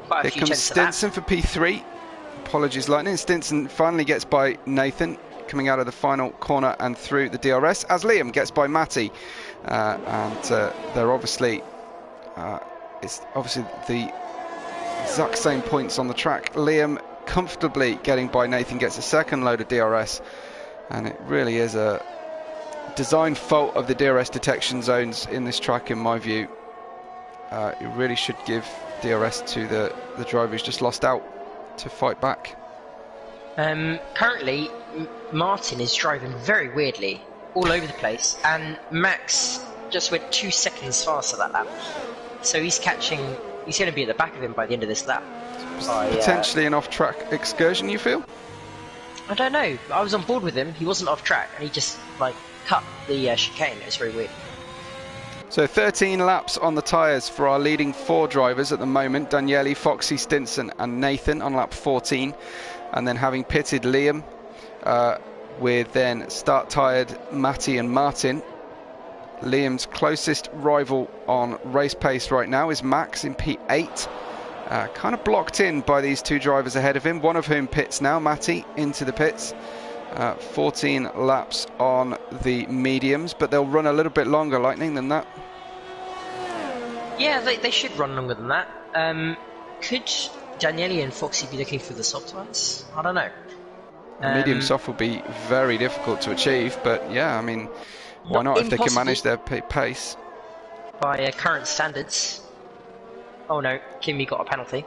quite a few tenths of that. Here comes Stinson for P3. Apologies, Lightning. Stinson finally gets by Nathan, coming out of the final corner and through the DRS, as Liam gets by Matty. And they're obviously, it's obviously the exact same points on the track. Liam comfortably getting by Nathan, gets a second load of DRS, and it really is a design fault of the DRS detection zones in this track, in my view. It really should give DRS to the driver who's just lost out to fight back. Currently, Martin is driving very weirdly all over the place, and Max just went 2 seconds faster that lap. So he's going to be at the back of him by the end of this lap. Potentially an off-track excursion, you feel? I don't know. I was on board with him. He wasn't off track, and he just cut the chicane. It was very weird. So 13 laps on the tyres for our leading 4 drivers at the moment. Daniele, Foxy, Stinson and Nathan on lap 14. And then having pitted Liam with then start-tired Matty and Martin Liam's closest rival on race pace right now is Max in P8. Kind of blocked in by these two drivers ahead of him, one of whom pits now, Matty, into the pits. 14 laps on the mediums, but they'll run a little bit longer, Lightning, than that. Yeah, they should run longer than that. Could Daniele and Foxy be looking for the soft ones? I don't know. Medium soft will be very difficult to achieve, but yeah, I mean, why not if they can manage their pace? By current standards. Oh no, Kimi got a penalty.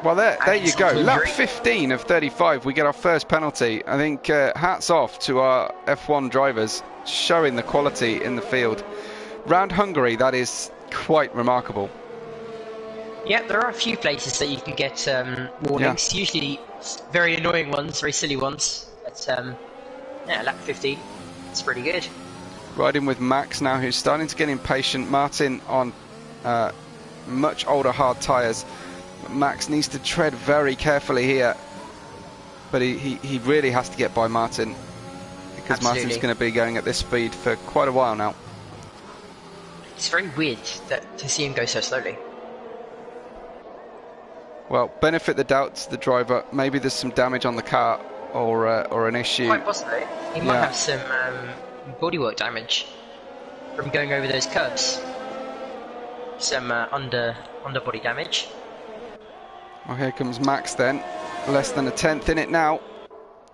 Well, there you go. Lap 15 of 35, we get our first penalty. I think hats off to our F1 drivers, showing the quality in the field. Round Hungary, that is quite remarkable. Yeah, there are a few places that you can get warnings. Yeah. Usually very annoying ones, very silly ones. But yeah, lap 15, it's pretty good. Riding with Max now, who's starting to get impatient. Martin on much older hard tyres. Max needs to tread very carefully here, but he really has to get by Martin, because Absolutely. Martin's going to be going at this speed for quite a while now. It's very weird to see him go so slowly. Well, benefit the doubt to the driver. Maybe there's some damage on the car or an issue. Quite possibly. He might have some bodywork damage from going over those curbs. Some underbody damage. Well, here comes Max then. Less than a tenth in it now.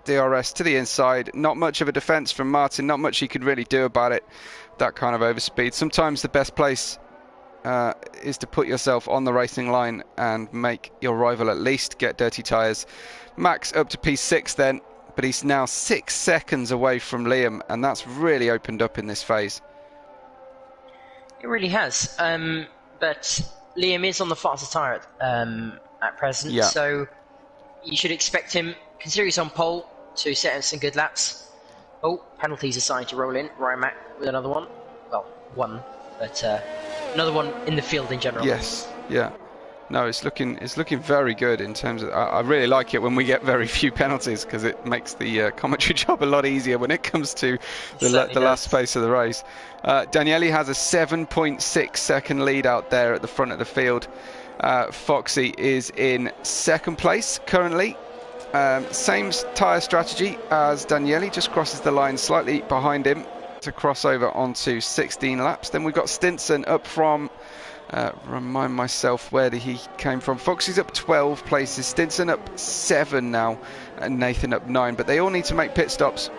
DRS to the inside. Not much of a defence from Martin. Not much he could really do about it. That kind of overspeed. Sometimes the best place is to put yourself on the racing line and make your rival at least get dirty tyres. Max up to P6 then, but he's now 6 seconds away from Liam, and that's really opened up in this phase. It really has. But Liam is on the faster tyre at present, so you should expect him, considering he's on pole, to set out some good laps. Oh, penalties are starting to roll in. Rymac with another one. Well, one, but another one in the field in general. Yes, yeah. No, it's looking very good in terms of. I really like it when we get very few penalties, because it makes the commentary job a lot easier when it comes to the last space of the race. Daniele has a 7.6 second lead out there at the front of the field. Foxy is in second place currently. Same tyre strategy as Daniele, just crosses the line slightly behind him to cross over onto 16 laps. Then we've got Stinson up from, remind myself where he came from. Foxy's up 12 places, Stinson up 7 now, and Nathan up 9, but they all need to make pit stops.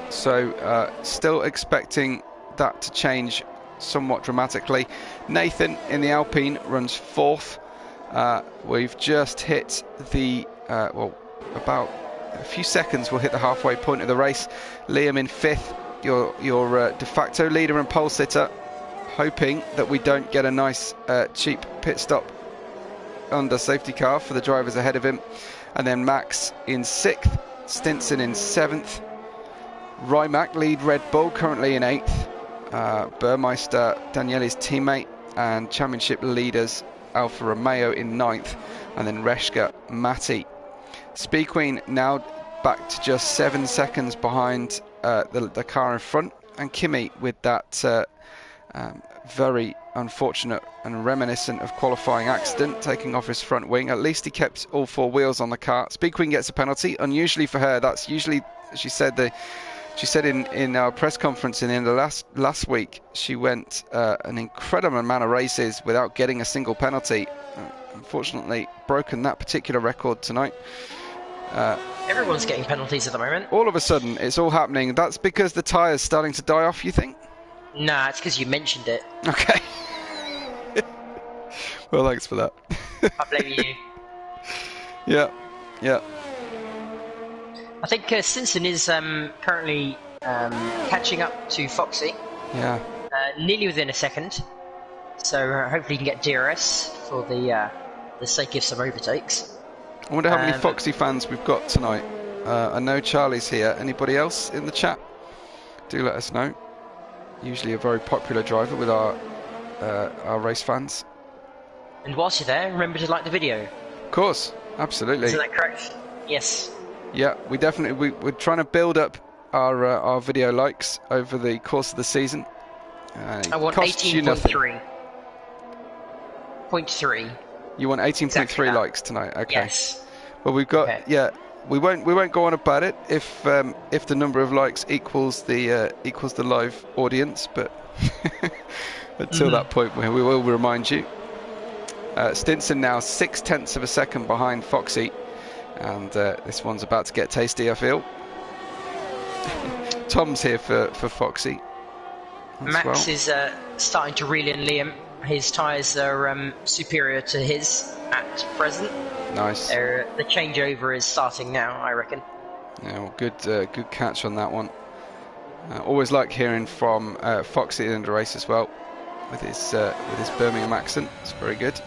So still expecting that to change somewhat dramatically. Nathan in the Alpine runs 4th. We've just hit the, well, about a few seconds we'll hit the halfway point of the race. Liam in 5th, your de facto leader and pole sitter, hoping that we don't get a nice cheap pit stop under safety car for the drivers ahead of him. And then Max in 6th, Stinson in 7th. Rymac lead Red Bull, currently in 8th. Burmeister, Daniele's teammate, and championship leaders Alfa Romeo in 9th, and then Reshka, Matty. Speed Queen now back to just 7 seconds behind the car in front, and Kimi with that very unfortunate and reminiscent of qualifying accident, taking off his front wing. At least he kept all 4 wheels on the car. Speed Queen gets a penalty, unusually for her. That's usually, she said in our press conference in the last week, she went an incredible amount of races without getting a single penalty. Unfortunately, broken that particular record tonight. Everyone's getting penalties at the moment. All of a sudden, it's all happening. That's because the tyre's starting to die off, you think? Nah, it's because you mentioned it. Okay. Well, thanks for that. I blame you. Yeah. I think Stinson is currently catching up to Foxy. Yeah. Nearly within a second. So hopefully he can get DRS for the sake of some overtakes. I wonder how many Foxy fans we've got tonight. I know Charlie's here. Anybody else in the chat? Do let us know. Usually a very popular driver with our race fans. And whilst you're there, remember to like the video. Of course, absolutely. Isn't that correct? Yes. Yeah, we're trying to build up our video likes over the course of the season. I want 18.3. 0.3. You want 18.3 Exactly likes tonight? Okay. Yes. Well, we've got Okay. We won't go on about it if the number of likes equals the live audience, but until that point, we will remind you. Stinson now 0.6 of a second behind Foxy, and this one's about to get tasty, I feel. Tom's here for Foxy. Max is starting to reel in Liam. His tyres are superior to his at present. Nice. The changeover is starting now, I reckon. Yeah, well, good catch on that one. Always like hearing from Foxy in the race as well, with his Birmingham accent. It's very good.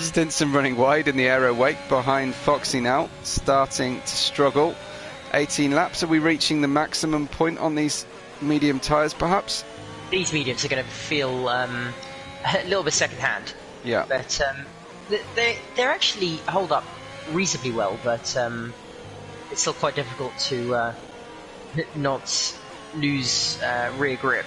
Stinson running wide in the aero wake behind Foxy now, starting to struggle. 18 laps. Are we reaching the maximum point on these medium tyres, perhaps? These mediums are going to feel a little bit second-hand. Yeah. But they're actually hold up reasonably well, but it's still quite difficult to not lose rear grip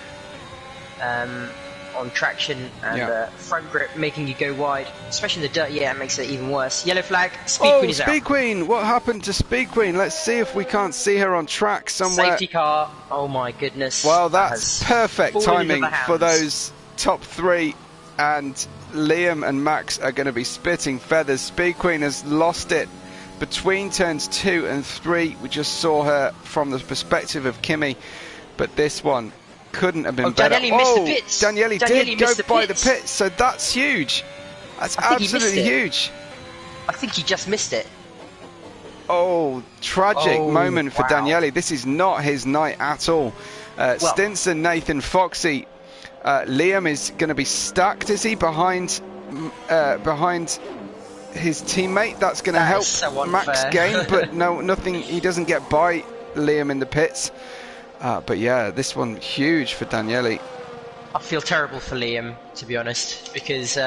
on traction and front grip, making you go wide, especially in the dirt. Yeah, it makes it even worse. Yellow flag. Speed Queen is out. Speed Queen! What happened to Speed Queen? Let's see if we can't see her on track somewhere. Safety car. Oh my goodness. Well, that's perfect timing for those top three, and Liam and Max are going to be spitting feathers. Speed Queen has lost it between turns 2 and 3. We just saw her from the perspective of Kimi, but this one couldn't have been better. Daniele missed the pits. Daniele did go by the pits, so that's huge. That's absolutely huge. I think he just missed it. Oh, tragic moment for Daniele. This is not his night at all. Stinson, Nathan, Foxy. Liam is going to be stacked, is he, behind his teammate? That's going to help Max gain, but nothing. He doesn't get by Liam in the pits. But yeah, this one huge for Daniele. I feel terrible for Liam, to be honest, because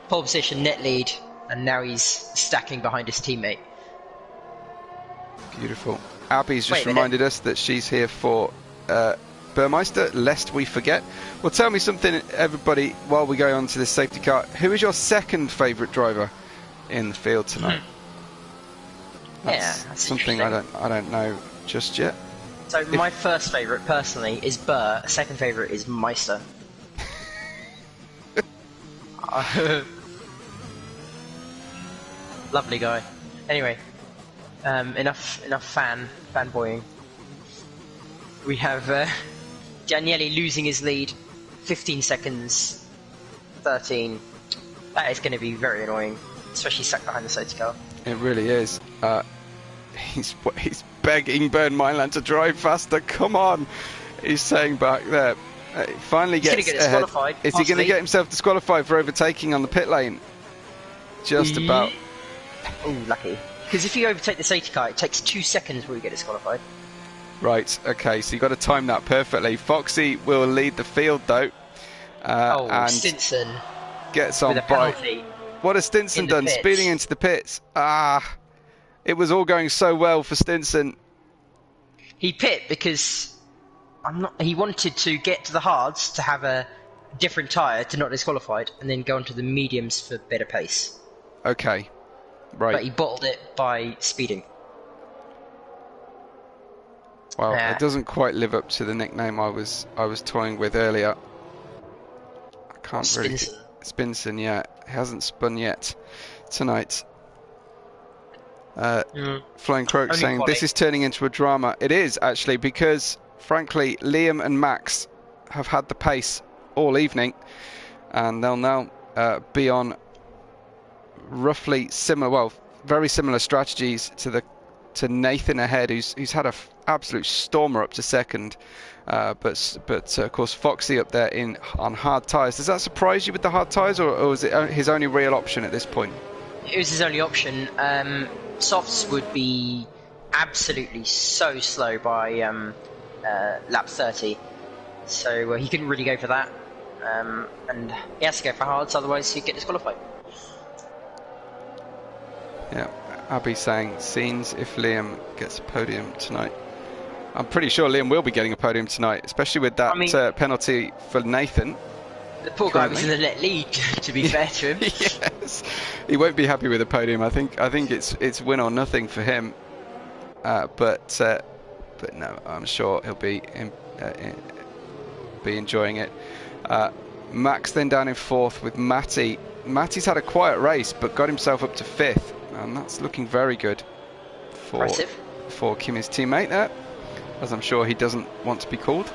pole position, net lead, and now he's stacking behind his teammate. Beautiful. Abby's just reminded us that she's here for Burmeister, lest we forget. Well, tell me something, everybody, while we go on to this safety car. Who is your second favourite driver in the field tonight? That's something I don't know just yet. So my first favourite, personally, is Burr. Second favourite is Meister. Lovely guy. Anyway, enough fanboying. We have Daniele losing his lead, 15 seconds, 13. That is going to be very annoying, especially stuck behind the safety car. It really is. He's begging Bernd Mailand to drive faster. Come on, he's saying back there. Finally gets ahead. Is he going to get himself disqualified for overtaking on the pit lane? Just about. Oh, lucky. Because if you overtake the safety car, it takes 2 seconds before you get disqualified. Right, okay, so you've got to time that perfectly. Foxy will lead the field, though. And Stinson gets on by. What has Stinson done? Speeding into the pits. It was all going so well for Stinson. He pit because he wanted to get to the hards to have a different tyre to not disqualified, and then go onto the mediums for better pace. Okay, right. But he bottled it by speeding. Well, it doesn't quite live up to the nickname I was toying with earlier. I can't really. Spinson, yeah, he hasn't spun yet tonight. Flying Croak saying this is turning into a drama. It is actually, because frankly Liam and Max have had the pace all evening, and they'll now be on roughly similar, well, very similar strategies to Nathan ahead, who's had a absolute stormer up to second, but of course Foxy up there on hard tyres. Does that surprise you with the hard tyres, or was it his only real option at this point? It was his only option. Softs would be absolutely so slow by lap 30, so he couldn't really go for that, and he has to go for hards, otherwise he'd get disqualified. Yeah, Abby saying scenes if Liam gets a podium tonight. I'm pretty sure Liam will be getting a podium tonight, especially with that penalty for Nathan. The poor guy was in the net lead, to be fair to him. Yes, he won't be happy with the podium. I think it's win or nothing for him. But no, I'm sure he'll be enjoying it. Max then down in 4th with Matty. Matty's had a quiet race, but got himself up to 5th, and that's looking very good for Kimi's teammate there, as I'm sure he doesn't want to be called.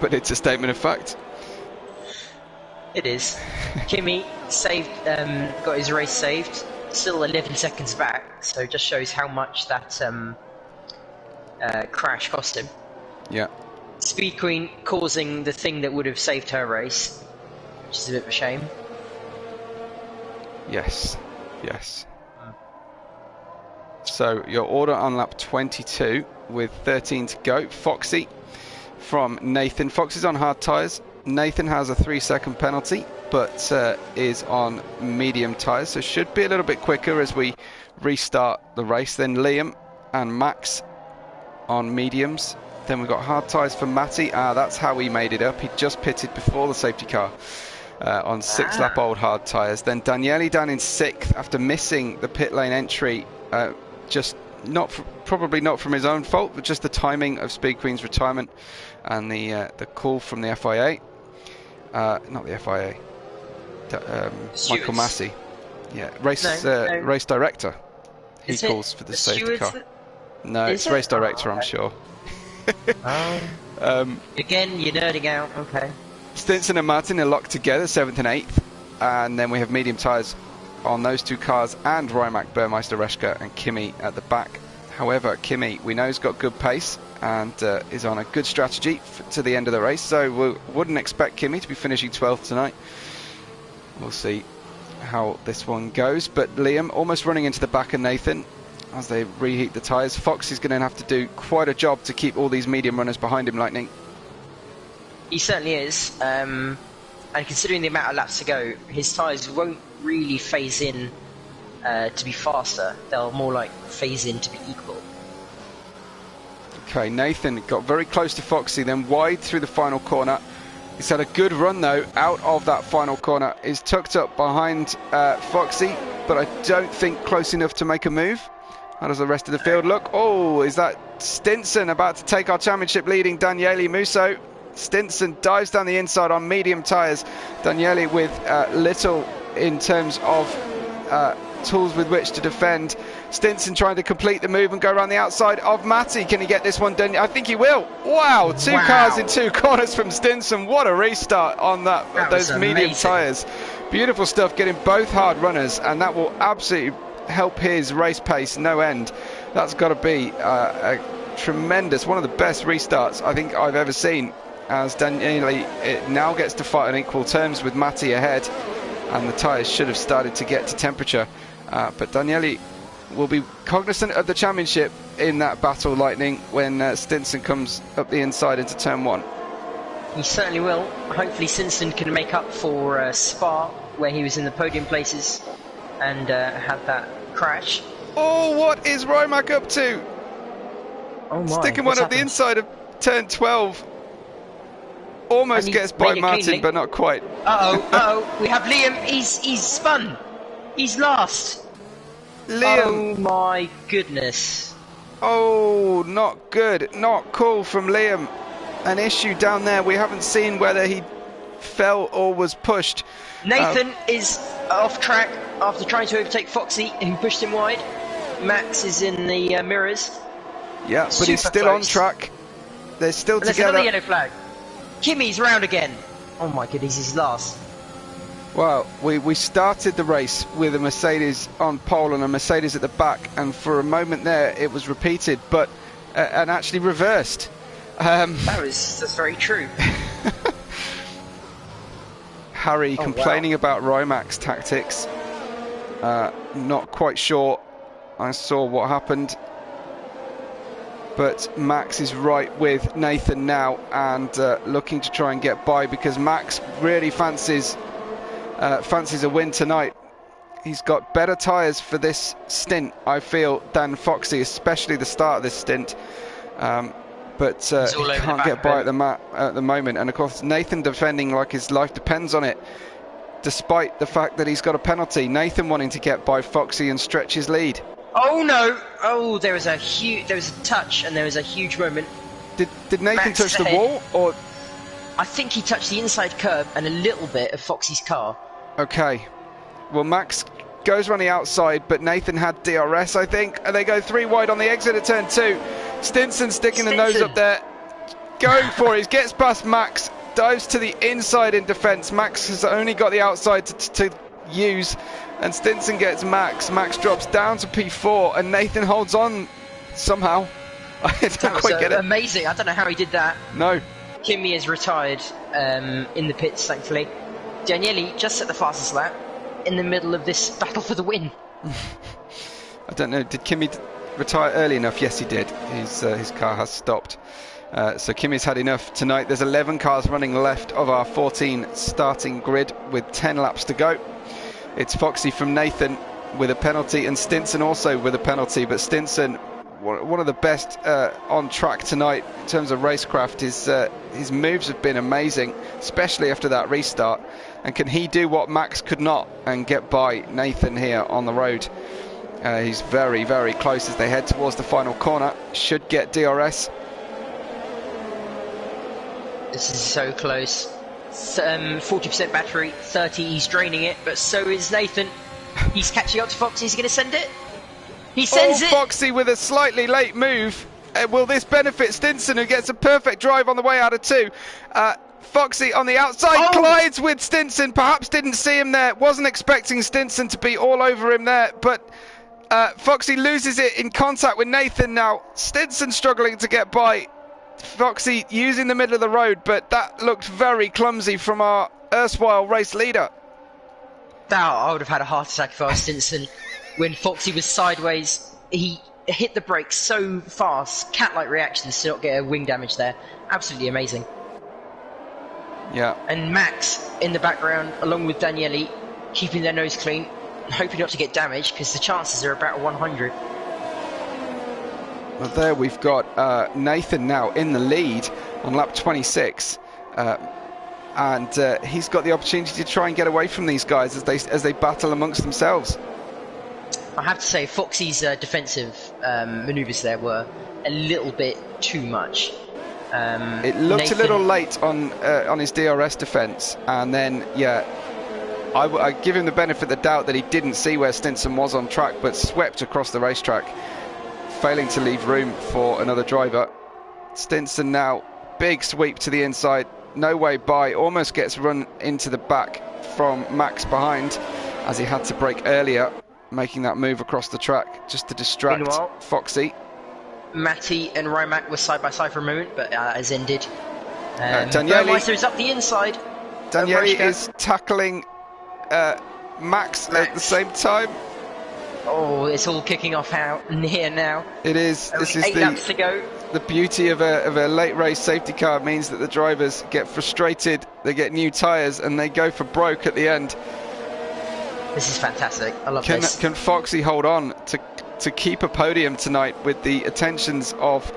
But it's a statement of fact. It is. Kimi saved, got his race saved. Still 11 seconds back, so it just shows how much that crash cost him. Yeah. Speed Queen causing the thing that would have saved her race, which is a bit of a shame. Yes. Yes. So your order on lap 22 with 13 to go. Foxy from Nathan. Foxy's on hard tyres. Nathan has a 3-second penalty, but is on medium tyres, so should be a little bit quicker as we restart the race. Then Liam and Max on mediums. Then we've got hard tyres for Matty. That's how he made it up. He just pitted before the safety car on 6-lap old hard tyres. Then Daniele down in 6th after missing the pit lane entry. Just probably not from his own fault, but just the timing of Speed Queen's retirement and the call from the FIA. Not the FIA. Michael Massey. Yeah, race director. He calls for the safety car. No, it's race director, I'm sure. Again, you're nerding out. Okay. Stinson and Martin are locked together, 7th and 8th, and then we have medium tyres on those two cars, and Rimac, Burmeister, Reshka and Kimi at the back. However, Kimi, we know, has got good pace and is on a good strategy to the end of the race, so we wouldn't expect Kimi to be finishing 12th tonight. We'll see how this one goes, but Liam almost running into the back of Nathan as they reheat the tyres. Fox is going to have to do quite a job to keep all these medium runners behind him, Lightning. He certainly is, and considering the amount of laps to go, his tyres won't really phase in to be faster. They'll more like phase in to be equal. Okay, Nathan got very close to Foxy, then wide through the final corner. He's had a good run though out of that final corner. He's tucked up behind Foxy, but I don't think close enough to make a move. How does the rest of the field look? Oh, is that Stinson about to take our championship leading Daniele Musso? Stinson dives down the inside on medium tyres. Daniele with little in terms of tools with which to defend. Stinson trying to complete the move and go around the outside of Matty. Can he get this one done? I think he will. Wow, two cars in 2 corners from Stinson. What a restart on those medium tyres. Beautiful stuff, getting both hard runners, and that will absolutely help his race pace no end. That's got to be a tremendous, one of the best restarts I think I've ever seen, as Daniele now gets to fight on equal terms with Matty ahead, and the tyres should have started to get to temperature, but Daniele will be cognizant of the championship in that battle, Lightning, when Stinson comes up the inside into turn 1. He certainly will. Hopefully Stinson can make up for Spa, where he was in the podium places and had that crash. Oh, what is Rimac up to? Oh my, sticking one up the inside of turn 12. Almost gets by Martin, but not quite. Uh-oh, we have Liam. He's spun. He's last. Liam. Oh my goodness. Oh, not good. Not cool from Liam. An issue down there. We haven't seen whether he fell or was pushed. Nathan is off track after trying to overtake Foxy, who pushed him wide. Max is in the mirrors. Yeah, but he's still on track. They're still together. There's another yellow flag. Kimi's round again. Oh my goodness, he's last. Well, we started the race with a Mercedes on pole and a Mercedes at the back, and for a moment there it was repeated, but and actually reversed. That's very true. Harry complaining about Rimac's tactics. Not quite sure I saw what happened, but Max is right with Nathan now, and looking to try and get by, because Max really fancies a win tonight. He's got better tyres for this stint, I feel, than Foxy, especially the start of this stint. But he can't get by at the moment. And of course, Nathan defending like his life depends on it, despite the fact that he's got a penalty. Nathan wanting to get by Foxy and stretch his lead. Oh no! Oh, there was a touch, and there was a huge moment. Did Nathan touch the wall, or? I think he touched the inside curb and a little bit of Foxy's car. Okay. Well, Max goes around the outside, but Nathan had DRS, I think, and they go 3 wide on the exit of turn 2. Stinson sticking the nose up there, going for it. He gets past Max, dives to the inside in defence. Max has only got the outside to use, and Stinson gets Max. Max drops down to P4, and Nathan holds on somehow. I don't quite get it. Amazing. I don't know how he did that. No. Kimi has retired in the pits, thankfully. Daniele just set the fastest lap in the middle of this battle for the win. I don't know, did Kimi retire early enough? Yes, he did. His car has stopped. So Kimi's had enough tonight. There's 11 cars running left of our 14 starting grid with 10 laps to go. It's Foxy from Nathan with a penalty, and Stinson also with a penalty, but Stinson, one of the best on track tonight in terms of racecraft. His moves have been amazing, especially after that restart. And can he do what Max could not and get by Nathan here on the road? He's very, very close as they head towards the final corner. Should get DRS. This is so close. 40% battery, 30, he's draining it, but so is Nathan. He's catching up to Foxy, he's going to send it. He sends it! Foxy with a slightly late move. Will this benefit Stinson, who gets a perfect drive on the way out of 2? Foxy on the outside collides with Stinson. Perhaps didn't see him there. Wasn't expecting Stinson to be all over him there. But Foxy loses it in contact with Nathan now. Stinson struggling to get by. Foxy using the middle of the road. But that looked very clumsy from our erstwhile race leader. I would have had a heart attack if I was Stinson. When Foxy was sideways, he hit the brakes so fast. Cat-like reactions to not get a wing damage there. Absolutely amazing. Yeah. And Max in the background, along with Daniele, keeping their nose clean, hoping not to get damaged, because the chances are about 100. Well, there we've got Nathan now in the lead on lap 26. And he's got the opportunity to try and get away from these guys as they battle amongst themselves. I have to say, Foxy's defensive manoeuvres there were a little bit too much. It looked a little late on his DRS defence, and then I give him the benefit of the doubt that he didn't see where Stinson was on track, but swept across the racetrack, failing to leave room for another driver. Stinson now, big sweep to the inside, no way by, almost gets run into the back from Max behind, as he had to brake earlier, making that move across the track just to distract Foxy. Matty and Rimac were side by side for a moment, but has ended. Daniele is up the inside. Daniele is tackling Max at the same time. Oh, it's all kicking off out here now. It is. This is 8 laps to go. The beauty of a late race safety car means that the drivers get frustrated, they get new tyres, and they go for broke at the end. This is fantastic. I love this. Can Foxy hold on to keep a podium tonight with the attentions of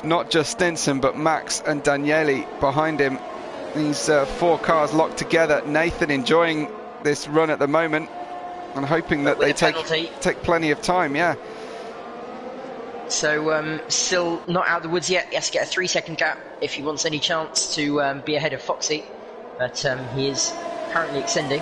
not just Stinson but Max and Daniele behind him? These 4 cars locked together. Nathan enjoying this run at the moment and hoping that they take plenty of time. Yeah. So still not out of the woods yet. He has to get a 3-second gap if he wants any chance to be ahead of Foxy, but he is currently extending.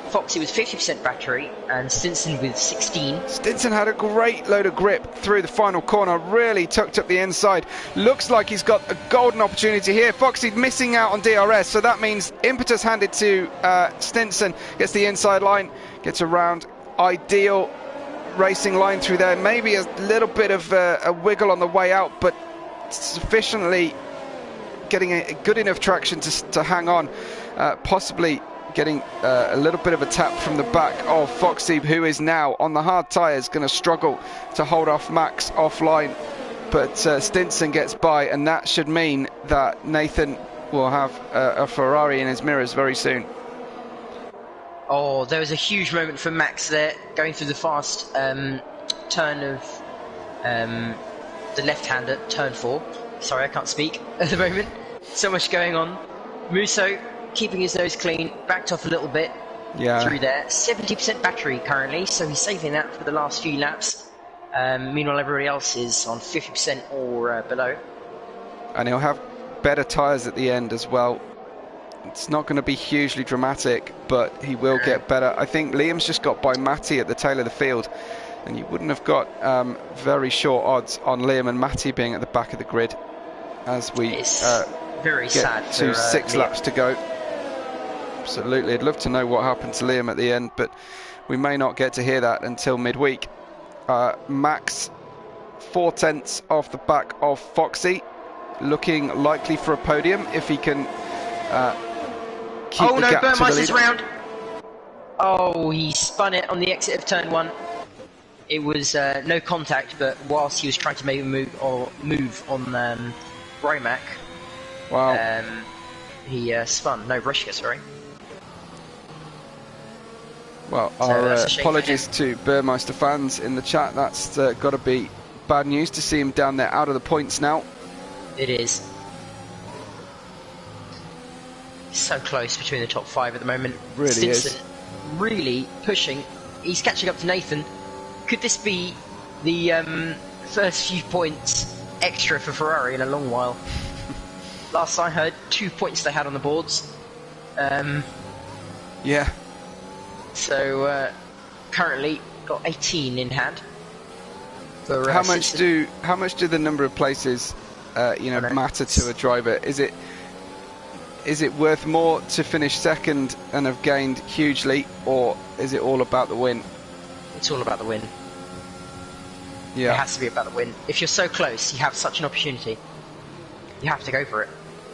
Foxy with 50% battery and Stinson with 16. Stinson had a great load of grip through the final corner, really tucked up the inside. Looks like he's got a golden opportunity here. Foxy missing out on DRS, so that means impetus handed to Stinson. Gets the inside line, gets around. Ideal racing line through there. Maybe a little bit of a wiggle on the way out, but sufficiently getting a good enough traction to hang on. Possibly getting a little bit of a tap from the back of Foxy, who is now on the hard tyres, going to struggle to hold off Max offline. But Stinson gets by, and that should mean that Nathan will have a Ferrari in his mirrors very soon. Oh, there was a huge moment for Max there, going through the fast turn of the left-hander, turn 4. Sorry, I can't speak at the moment. So much going on. Musso keeping his nose clean, backed off a little bit through there. 70% battery currently, so he's saving that for the last few laps. Meanwhile, everybody else is on 50% or below. And he'll have better tyres at the end as well. It's not going to be hugely dramatic, but he will get better. I think Liam's just got by Matty at the tail of the field, and you wouldn't have got very short odds on Liam and Matty being at the back of the grid as we very get sad to for, 6 Liam. laps to go. Absolutely, I'd love to know what happened to Liam at the end, but we may not get to hear that until midweek. Max 4/10 off the back of Foxy, looking likely for a podium if he can keep the gap to the Burmeister's leader. round. Oh, he spun it on the exit of turn 1. It was no contact, but whilst he was trying to make a move on Rymac, Wow. he spun. No, Breshka, sorry. Well, So our that's a shame for apologies to Burmeister fans in the chat. That's got to be bad news to see him down there out of the points now. It is. So close between the top 5 at the moment. Really Stinson is. really pushing. He's catching up to Nathan. Could this be the first few points extra for Ferrari in a long while? Last I heard, 2 points they had on the boards. Yeah. So currently got 18 in hand. For, How much Stinson. do the number of places matter to a driver? Is it worth more to finish second and have gained hugely, or is it all about the win? It's all about the win. Yeah. It has to be about the win. If you're so close, you have such an opportunity. You have to go for it.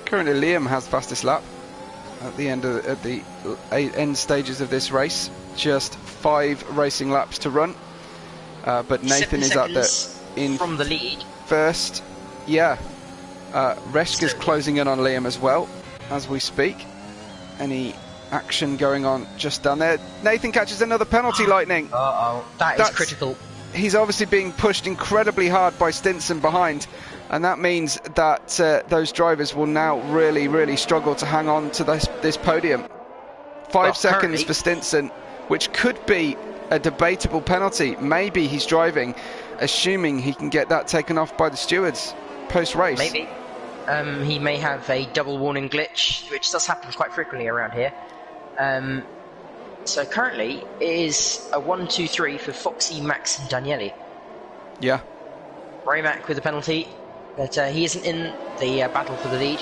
Currently, Liam has fastest lap at the end stages of this race. Just 5 racing laps to run, but Nathan 7 is up there seconds in from the lead. first. Yeah, Reshka's So- closing in on Liam as well as we speak. Any action going on just down there? Nathan catches another penalty, Lightning. Uh-oh, that's critical. He's obviously being pushed incredibly hard by Stinson behind, and that means that those drivers will now really, really struggle to hang on to this podium. 5 seconds for Stinson, which could be a debatable penalty. Maybe he's driving, assuming he can get that taken off by the stewards post-race. Maybe. He may have a double warning glitch, which does happen quite frequently around here. So currently it is a 1-2-3 for Foxy, Max and Daniele. Yeah. Rymac with a penalty, but he isn't in the battle for the lead.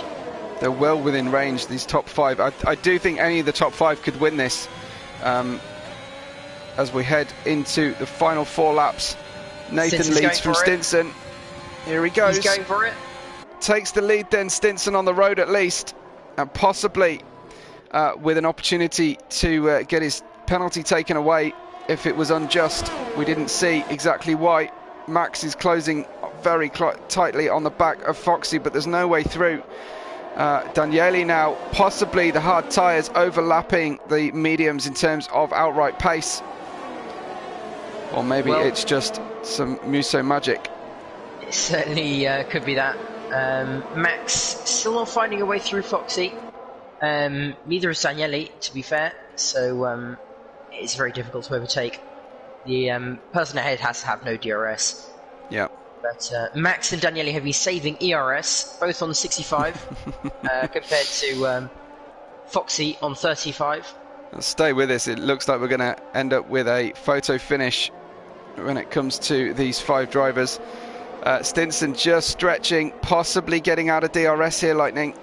They're well within range, these top 5. I do think any of the top 5 could win this as we head into the final 4 laps. Nathan Stinson's leads from Stinson. Here he goes. He's going for it. Takes the lead then, Stinson on the road at least, and possibly with an opportunity to get his penalty taken away if it was unjust. We didn't see exactly why. Max is closing very tightly on the back of Foxy, but there's no way through. Daniele now, possibly the hard tyres overlapping the mediums in terms of outright pace. Or maybe it's just some Musso magic. It certainly could be that. Max still not finding a way through Foxy. Neither is Daniele, to be fair, so it's very difficult to overtake. The person ahead has to have no DRS. Yeah. But Max and Daniele have been saving ERS, both on 65, compared to Foxy on 35. Stay with us. It looks like we're going to end up with a photo finish when it comes to these 5 drivers. Stinson just stretching, possibly getting out of DRS here, Lightning.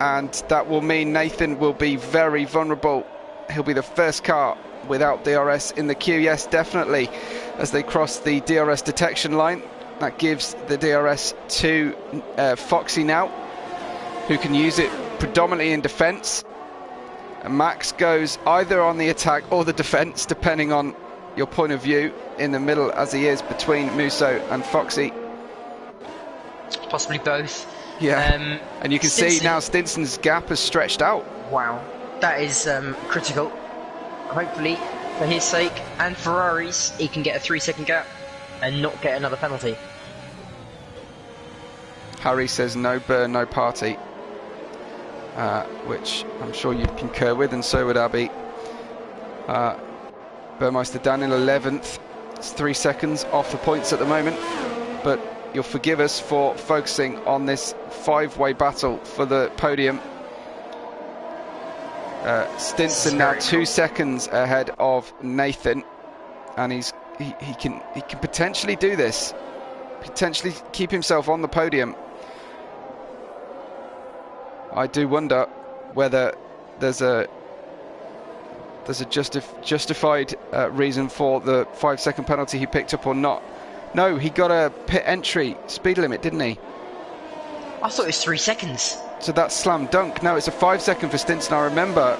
And that will mean Nathan will be very vulnerable. He'll be the first car without DRS in the queue. Yes, definitely. As they cross the DRS detection line, that gives the DRS to Foxy now, who can use it predominantly in defence. And Max goes either on the attack or the defence, depending on your point of view, in the middle as he is between Musso and Foxy. Possibly both. Yeah, and you can Stinson, see now Stinson's gap has stretched out. Wow, that is critical. hopefully, for his sake and Ferrari's, he can get a 3-second gap and not get another penalty. Harry says no burn, no party, which I'm sure you'd concur with, and so would Abby. Burmeister down in 11th. It's 3 seconds off the points at the moment, but you'll forgive us for focusing on this 5-way battle for the podium. Stinson now 2 seconds ahead of Nathan, and he can potentially do this, potentially keep himself on the podium. I do wonder whether there's a justified reason for the 5-second penalty he picked up or not. No, he got a pit entry speed limit, didn't he? I thought it was 3 seconds. So that's slam dunk. No, it's a 5-second for Stinson. I remember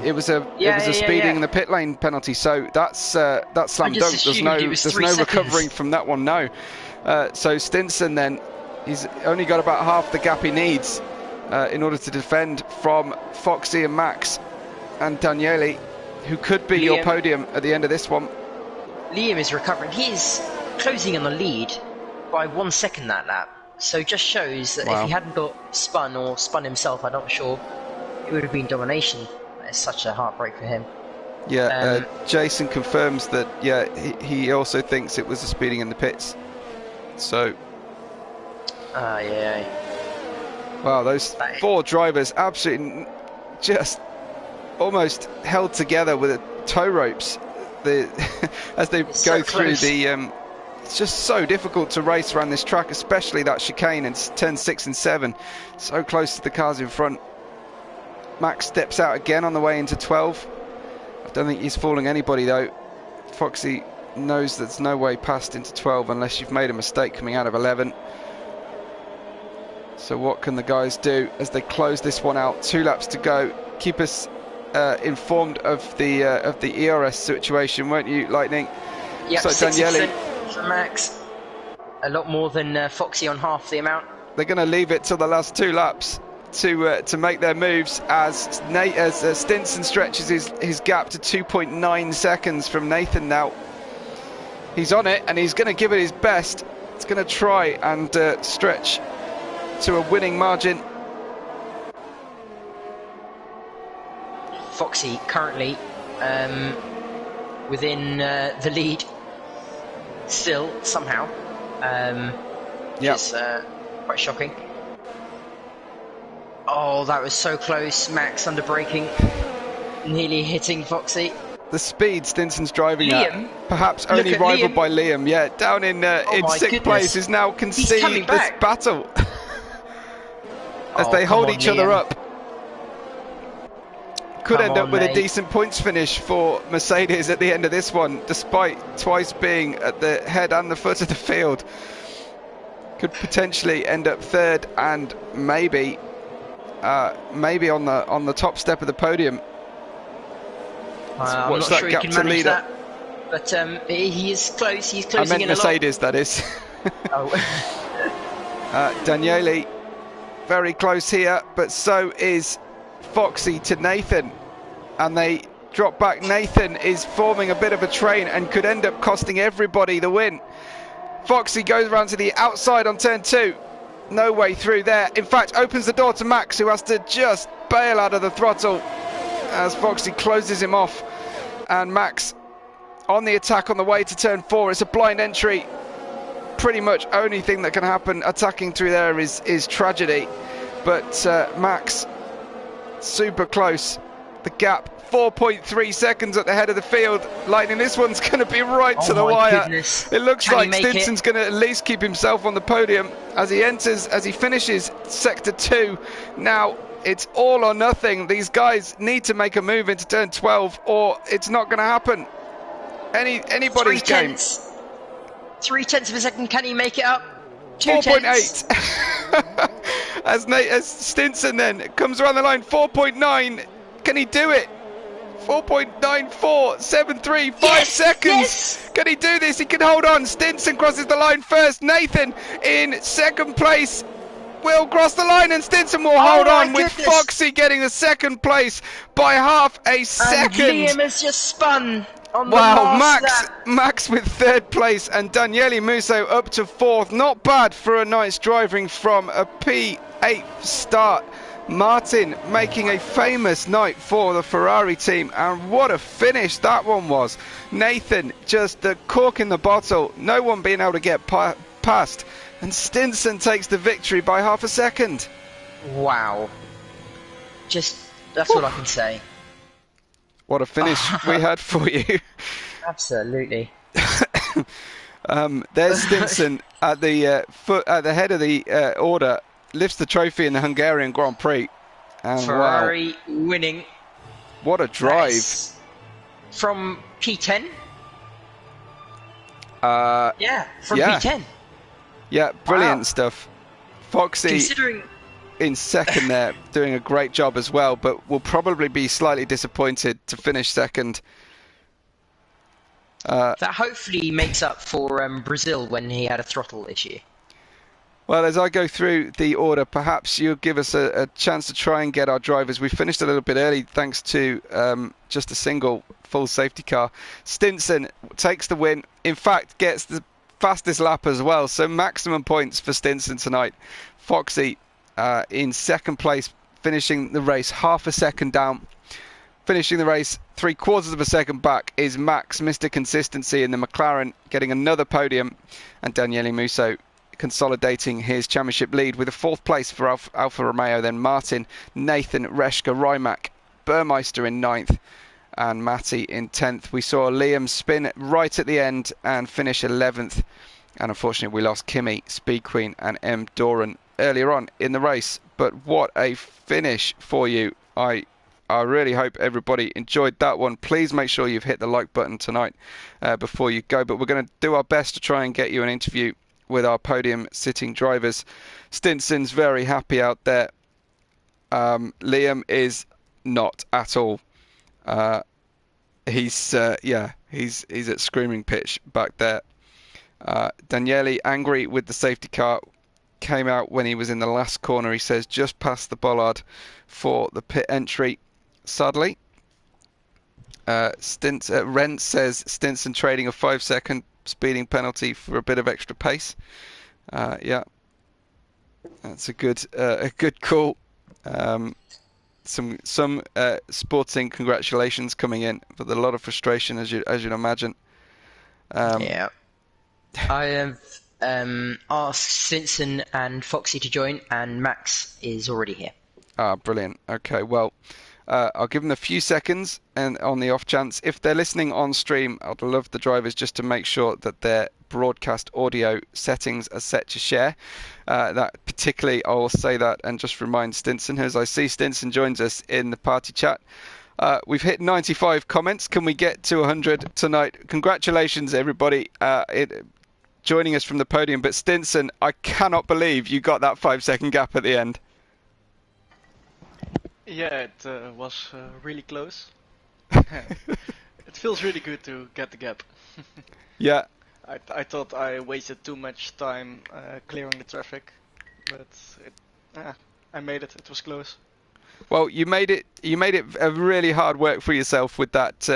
it was a speeding in the pit lane penalty. So that's slam dunk. There's no recovering from that one. No. So Stinson then, he's only got about half the gap he needs in order to defend from Foxy and Max and Daniele, who could be your podium at the end of this one. Liam is recovering. He is closing on the lead by 1 second that lap. So just shows that if he hadn't got spun himself, I'm not sure, it would have been domination. It's such a heartbreak for him. Yeah, Jason confirms that, he also thinks it was the speeding in the pits. So... Wow, those 4 drivers absolutely just almost held together with the tow ropes as they go through the... it's just so difficult to race around this track, especially that chicane in turns 6 and 7. So close to the cars in front. Max steps out again on the way into 12. I don't think he's fooling anybody though. Foxy knows there's no way past into 12 unless you've made a mistake coming out of 11. So what can the guys do as they close this one out? 2 laps to go. Keep us informed of the ERS situation, won't you, Lightning? Yep, so Daniele for Max, a lot more than Foxy on half the amount. They're going to leave it till the last 2 laps to make their moves as Stinson stretches his gap to 2.9 seconds from Nathan now. He's on it and he's going to give it his best. It's going to try and stretch to a winning margin. Foxy currently within the lead still somehow, which is quite shocking. Oh, that was so close. Max under braking, nearly hitting Foxy. The speed Stinson's driving at, perhaps only rivaled by Liam. Yeah, down in 6th place, is now conceding this battle as they hold each other up. Could end up with a decent points finish for Mercedes at the end of this one, despite twice being at the head and the foot of the field. Could potentially end up 3rd and maybe on the top step of the podium. I'm not sure he can manage that, but he is close. He's closing in a lot. I meant Mercedes, that is. Daniele very close here, but so is Foxy to Nathan, and they drop back. Nathan is forming a bit of a train and could end up costing everybody the win. Foxy goes around to the outside on turn 2. No way through there. In fact, opens the door to Max, who has to just bail out of the throttle as Foxy closes him off. And Max on the attack on the way to turn 4. It's a blind entry. Pretty much only thing that can happen attacking through there is tragedy. But Max, super close. The gap, 4.3 seconds at the head of the field. Lightning, this one's going to be right to the wire. Goodness. It looks like Stinson's going to at least keep himself on the podium as he finishes sector 2. Now it's all or nothing. These guys need to make a move into turn 12 or it's not going to happen. Anybody's game. 0.3 of a second, can he make it up? 4.8. as Stinson then comes around the line, 4.9. Can he do it? 4.9473, 5 seconds. Yes. Can he do this? He can hold on. Stinson crosses the line first. Nathan in 2nd place. will cross the line, and Stinson will Oh hold my on with goodness. Foxy getting the second place by half a And second. Liam has just spun on Wow, the last lap. Max with third place, and Daniele Musso up to fourth. Not bad for a night's driving from a P8 start. Martin making a famous night for the Ferrari team, and what a finish that one was. Nathan, just the cork in the bottle, no one being able to get past, and Stinson takes the victory by half a second. Wow. That's what I can say. What a finish we had for you. Absolutely. There's Stinson at the head of the order, lifts the trophy in the Hungarian Grand Prix, and Ferrari wow, winning. what a drive From P10. yeah, P10. Yeah, brilliant Wow. stuff. Foxy Considering in second there, doing a great job as well, but will probably be slightly disappointed to finish second. that hopefully makes up for Brazil when he had a throttle issue. Well, as I go through the order, perhaps you'll give us a chance to try and get our drivers. We finished a little bit early thanks to just a single full safety car. Stinson takes the win. In fact, gets the fastest lap as well. So maximum points for Stinson tonight. Foxy in second place, finishing the race half a second down. Finishing the race 3/4 of a second back is Max, Mr. Consistency in the McLaren, getting another podium. And Daniele Musso consolidating his championship lead with a fourth place for Alfa Romeo. Then Martin, Nathan, Reshka, Rimac, Burmeister in ninth, and Matty in 10th. We saw Liam spin right at the end and finish 11th. And unfortunately, we lost Kimi, Speed Queen, and M. Doran earlier on in the race. But what a finish for you. I really hope everybody enjoyed that one. Please make sure you've hit the like button tonight before you go. But we're going to do our best to try and get you an interview with our podium sitting drivers. Stinson's very happy out there. Liam is not at all. He's at screaming pitch back there. Daniele, angry with the safety car, came out when he was in the last corner. He says just past the bollard for the pit entry. Sadly, Rent says Stinson trading a 5-second speeding penalty for a bit of extra pace. Yeah, that's a good call. Some sporting congratulations coming in, but a lot of frustration as you'd imagine. Yeah, I have asked Stinson and Foxy to join, and Max is already here. Ah, brilliant. Okay, well, I'll give them a few seconds, and on the off chance, if they're listening on stream, I'd love the drivers just to make sure that their broadcast audio settings are set to share. That particularly, I will say that and just remind Stinson, as I see Stinson joins us in the party chat. We've hit 95 comments. Can we get to 100 tonight? Congratulations, everybody, joining us from the podium. But Stinson, I cannot believe you got that 5-second gap at the end. Yeah, it was really close. It feels really good to get the gap. Yeah. I thought I wasted too much time clearing the traffic, but I made it. It was close. Well, you made it a really hard work for yourself with that.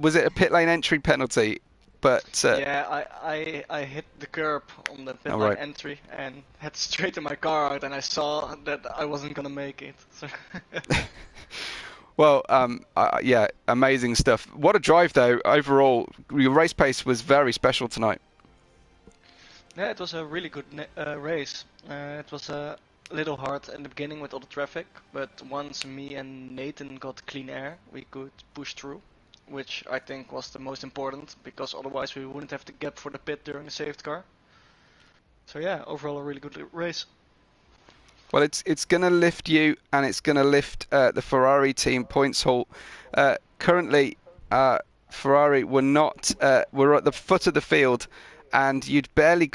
Was it a pit lane entry penalty? But yeah, I hit the curb on the pit lane entry and had to straighten my car out, and I saw that I wasn't gonna make it. So well, yeah, amazing stuff. What a drive, though. Overall, your race pace was very special tonight. Yeah, it was a really good race. It was a little hard in the beginning with all the traffic, but once me and Nathan got clean air, we could push through, which I think was the most important, because otherwise we wouldn't have the gap for the pit during the safety car. So yeah, overall a really good race. Well, it's going to lift you, and it's going to lift the Ferrari team points haul. Currently, Ferrari were at the foot of the field, and you'd barely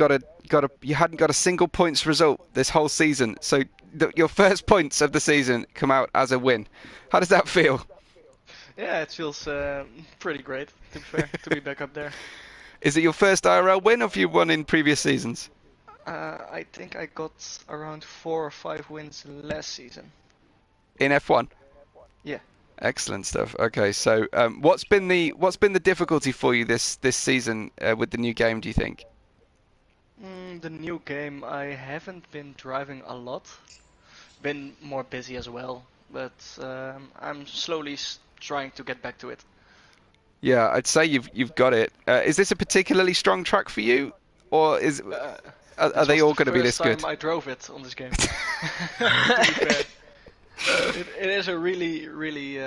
you hadn't got a single points result this whole season. So your first points of the season come out as a win. How does that feel? Yeah, it feels pretty great, to be fair, to be back up there. Is it your first IRL win, or have you won in previous seasons? I think I got around 4 or 5 wins last season. In F1? Yeah. Excellent stuff. Okay, so what's been the difficulty for you this season with the new game, do you think? The new game, I haven't been driving a lot. Been more busy as well, but I'm slowly trying to get back to it. Yeah, I'd say you've got it. Is this a particularly strong track for you, or are This they was all the going to be first this good? time I drove it on this game. To be fair, it is a really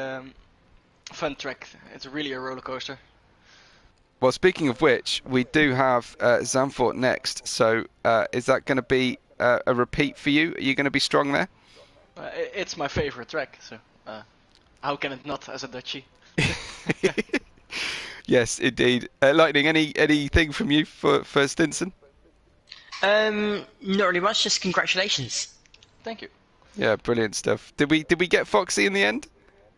fun track. It's really a roller coaster. Well, speaking of which, we do have Zandvoort next. So is that going to be a repeat for you? Are you going to be strong there? It's my favorite track, so how can it not as a Dutchie? Yes, indeed. Lightning, anything from you for Stinson? Not really much. Just congratulations. Thank you. Yeah, brilliant stuff. Did we get Foxy in the end?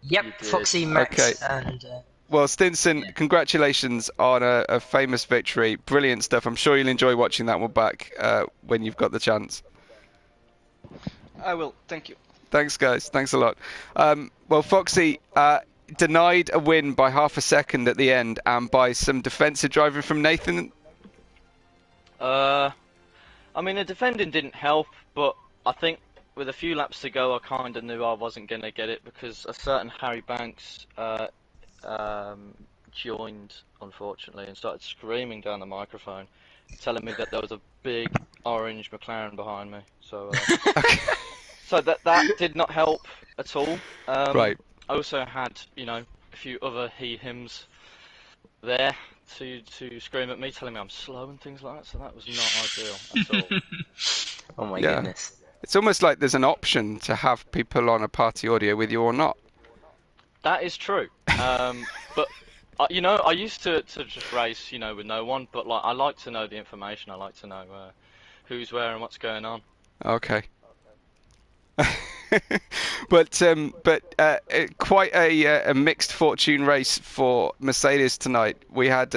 Yep, Foxy, Max, Okay. and Well, Stinson, congratulations on a famous victory. Brilliant stuff. I'm sure you'll enjoy watching that one back when you've got the chance. I will. Thank you. Thanks, guys. Thanks a lot. Well, Foxy denied a win by half a second at the end and by some defensive driving from Nathan. I mean, the defending didn't help, but I think with a few laps to go, I kind of knew I wasn't going to get it because a certain Harry Banks joined, unfortunately, and started screaming down the microphone, telling me that there was a big orange McLaren behind me. So, so that did not help at all. Right. I also had, a few other he/hims there to scream at me, telling me I'm slow and things like that. So that was not ideal at all. oh my goodness. It's almost like there's an option to have people on a party audio with you or not. That is true. But I used to just race, with no one. But I like to know the information. I like to know who's where and what's going on. Okay. but quite a mixed fortune race for Mercedes tonight. We had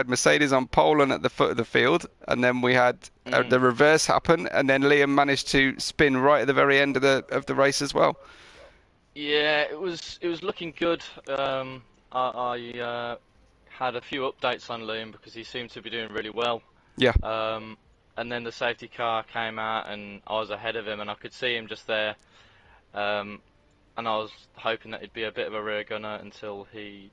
Mercedes on pole and at the foot of the field, and then we had the reverse happen, and then Liam managed to spin right at the very end of the race as well. Yeah, it was looking good. I had a few updates on Liam because he seemed to be doing really well. Yeah. And then the safety car came out, and I was ahead of him, and I could see him just there. And I was hoping that he'd be a bit of a rear gunner until he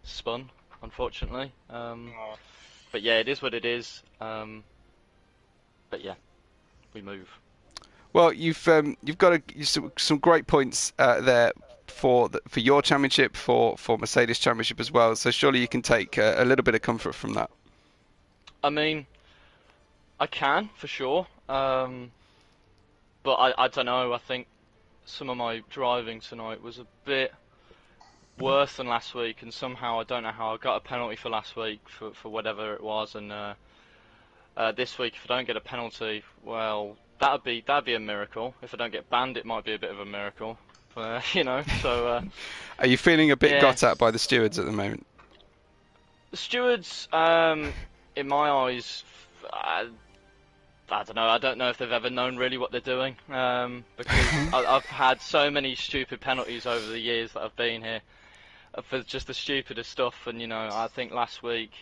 spun, unfortunately. But yeah, it is what it is. But yeah, we move. Well, you've got some great points there for your championship, for Mercedes championship as well. So surely you can take a little bit of comfort from that. I mean, I can for sure, but I don't know. I think some of my driving tonight was a bit worse than last week, and somehow I don't know how I got a penalty for last week for whatever it was, and this week if I don't get a penalty, well, that'd be a miracle. If I don't get banned, it might be a bit of a miracle, So. Are you feeling a bit yeah. got at by the stewards at the moment? The stewards, in my eyes, I don't know. I don't know if they've ever known really what they're doing, because I've had so many stupid penalties over the years that I've been here for just the stupidest stuff. And I think last week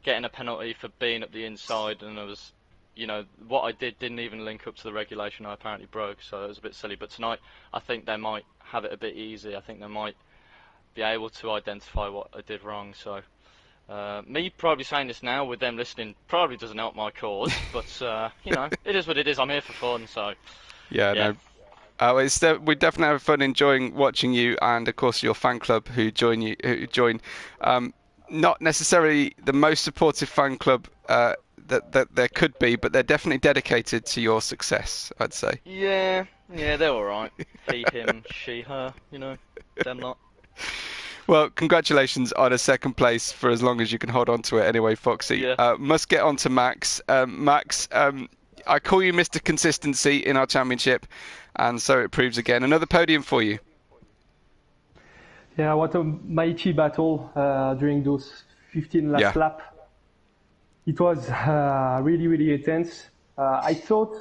getting a penalty for being at the inside, and it was, what I did didn't even link up to the regulation I apparently broke, so it was a bit silly. But tonight, I think they might have it a bit easy. I think they might be able to identify what I did wrong. So. Me probably saying this now with them listening probably doesn't help my cause, but it is what it is. I'm here for fun, so yeah. No, we definitely have fun enjoying watching you, and of course your fan club who join. Not necessarily the most supportive fan club that there could be, but they're definitely dedicated to your success, I'd say. Yeah, they're all right. He, him, she, her. Them lot. Well, congratulations on a second place for as long as you can hold on to it anyway, Foxy. Yeah. Must get on to Max. Max, I call you Mr. Consistency in our championship, and so it proves again. Another podium for you. Yeah, what a mighty battle during those 15 last lap. It was really, really intense. I thought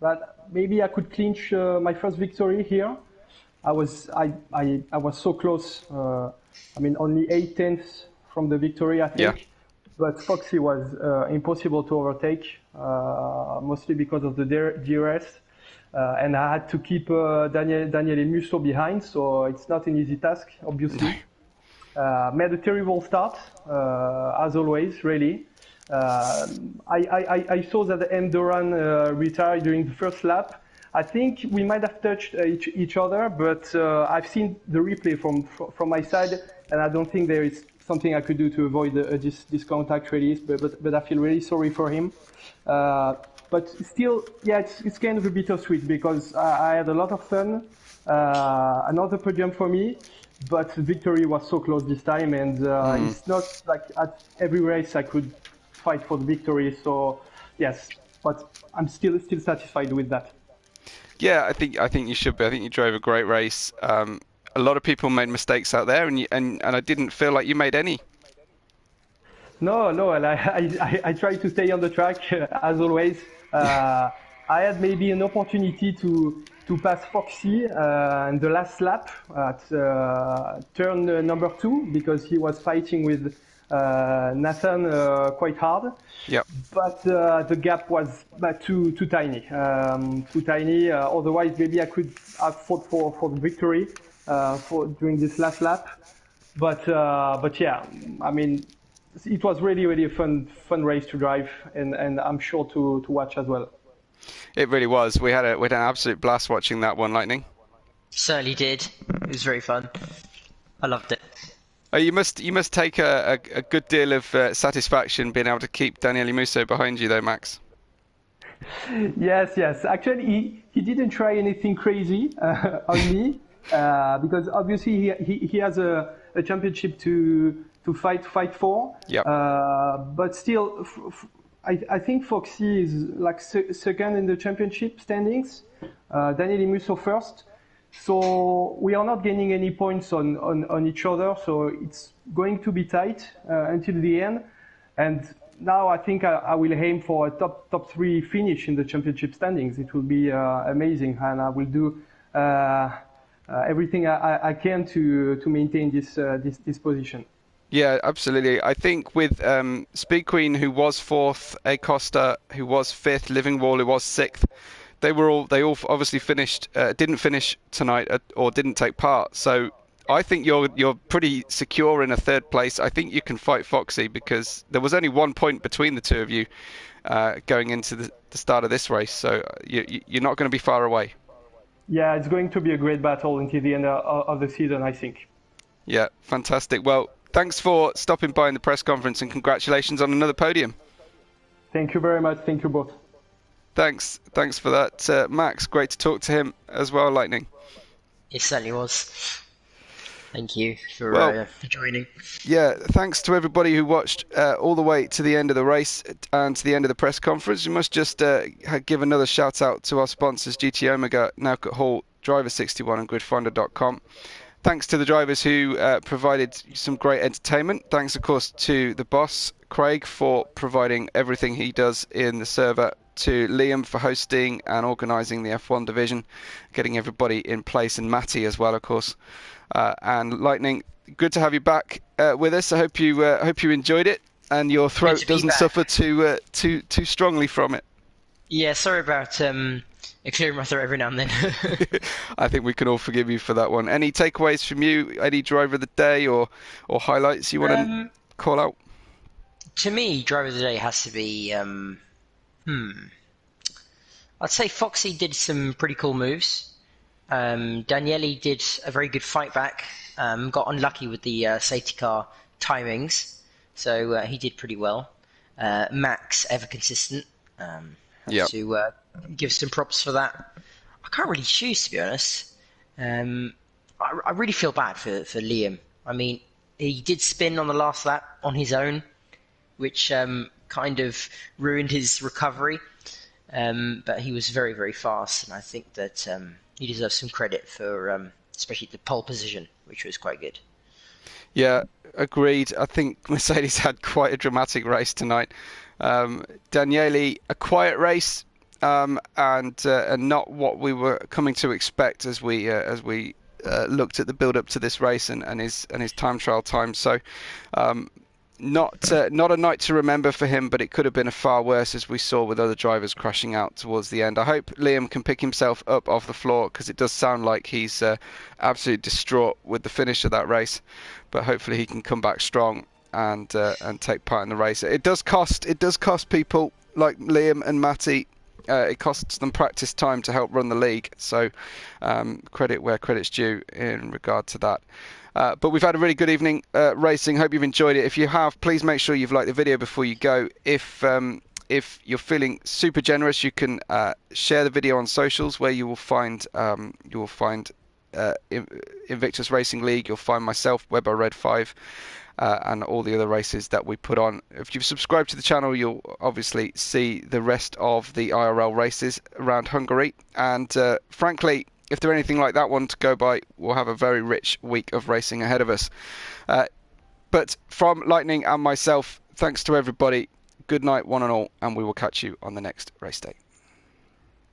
that maybe I could clinch my first victory here. I was so close. I mean, only 8/10 from the victory, I think. Yeah. But Foxy was impossible to overtake, mostly because of the DRS. And I had to keep Daniele Musso behind, so it's not an easy task, obviously. Made a terrible start, as always, really. I saw that M. Duran retired during the first lap. I think we might have touched each other, but I've seen the replay from my side, and I don't think there is something I could do to avoid this contact release, but I feel really sorry for him. But still, yeah, it's kind of a bittersweet because I had a lot of fun. Another podium for me, but victory was so close this time, and it's not like at every race I could fight for the victory. So yes, but I'm still satisfied with that. Yeah, I think you should be. I think you drove a great race. A lot of people made mistakes out there, and I didn't feel like you made any. No, and I try to stay on the track as always. I had maybe an opportunity to pass Foxy in the last lap at turn number 2 because he was fighting with Nathan quite hard. Yeah. But the gap was too tiny. Otherwise, maybe I could have fought for the victory during this last lap. But yeah, I mean, it was really a fun race to drive, and I'm sure to watch as well. It really was. We had an absolute blast watching that one, Lightning. Certainly did. It was very fun. I loved it. Oh, you must take a good deal of satisfaction being able to keep Daniele Musso behind you, though, Max. Yes. Actually, he didn't try anything crazy on me because obviously he has a championship to fight for. Yeah. But still, I think Foxy is like second in the championship standings. Daniele Musso first. So we are not gaining any points on each other. So it's going to be tight until the end. And now I think I will aim for a top 3 finish in the championship standings. It will be amazing, and I will do everything I can to maintain this position. Yeah, absolutely. I think with Speed Queen, who was 4th, Acosta, who was 5th, Livingwall, who was 6th, they all obviously didn't finish tonight or didn't take part. So I think you're pretty secure in a 3rd place. I think you can fight Foxy because there was only 1 point between the two of you going into the start of this race. So you're not going to be far away. Yeah, it's going to be a great battle until the end of the season, I think. Yeah, fantastic. Well, thanks for stopping by in the press conference and congratulations on another podium. Thank you very much. Thank you both. Thanks for that, Max. Great to talk to him as well, Lightning. It certainly was. Thank you for joining. Yeah, thanks to everybody who watched all the way to the end of the race and to the end of the press conference. We must just give another shout out to our sponsors, GT Omega, Nowcott Hall, Driver61 and GridFinder.com. Thanks to the drivers who provided some great entertainment. Thanks, of course, to the boss, Craig, for providing everything he does in the server, to Liam for hosting and organising the F1 division, getting everybody in place, and Matty as well, of course. And Lightning, good to have you back with us. I hope you enjoyed it and your throat doesn't suffer too strongly from it. Yeah, sorry about clearing my throat every now and then. I think we can all forgive you for that one. Any takeaways from you? Any driver of the day or highlights you want to call out? To me, driver of the day has to be I'd say Foxy did some pretty cool moves. Daniele did a very good fight back. Got unlucky with the safety car timings, so he did pretty well. Max, ever consistent. To give some props for that. I can't really choose, to be honest. I really feel bad for Liam. I mean, he did spin on the last lap on his own, which kind of ruined his recovery. But he was very, very fast, and I think that he deserves some credit for especially the pole position, which was quite good. Yeah, agreed. I think Mercedes had quite a dramatic race tonight. Daniele, a quiet race, and not what we were coming to expect as we looked at the build up to this race and his time trial time. So not a night to remember for him, but it could have been a far worse, as we saw with other drivers crashing out towards the end. I hope Liam can pick himself up off the floor, because it does sound like he's absolutely distraught with the finish of that race, but hopefully he can come back strong and take part in the race. It does cost people like Liam and Matty. It costs them practice time to help run the league, so credit where credit's due in regard to that. But we've had a really good evening racing. Hope you've enjoyed it. If you have, please make sure you've liked the video before you go. If you're feeling super generous, you can share the video on socials, where you will find Invictus Racing League. You'll find myself, Webber Red 5. And all the other races that we put on. If you've subscribed to the channel, you'll obviously see the rest of the IRL races around Hungary. And frankly, if they're anything like that one to go by, we'll have a very rich week of racing ahead of us. But from Lightning and myself, thanks to everybody. Good night, one and all, and we will catch you on the next race day.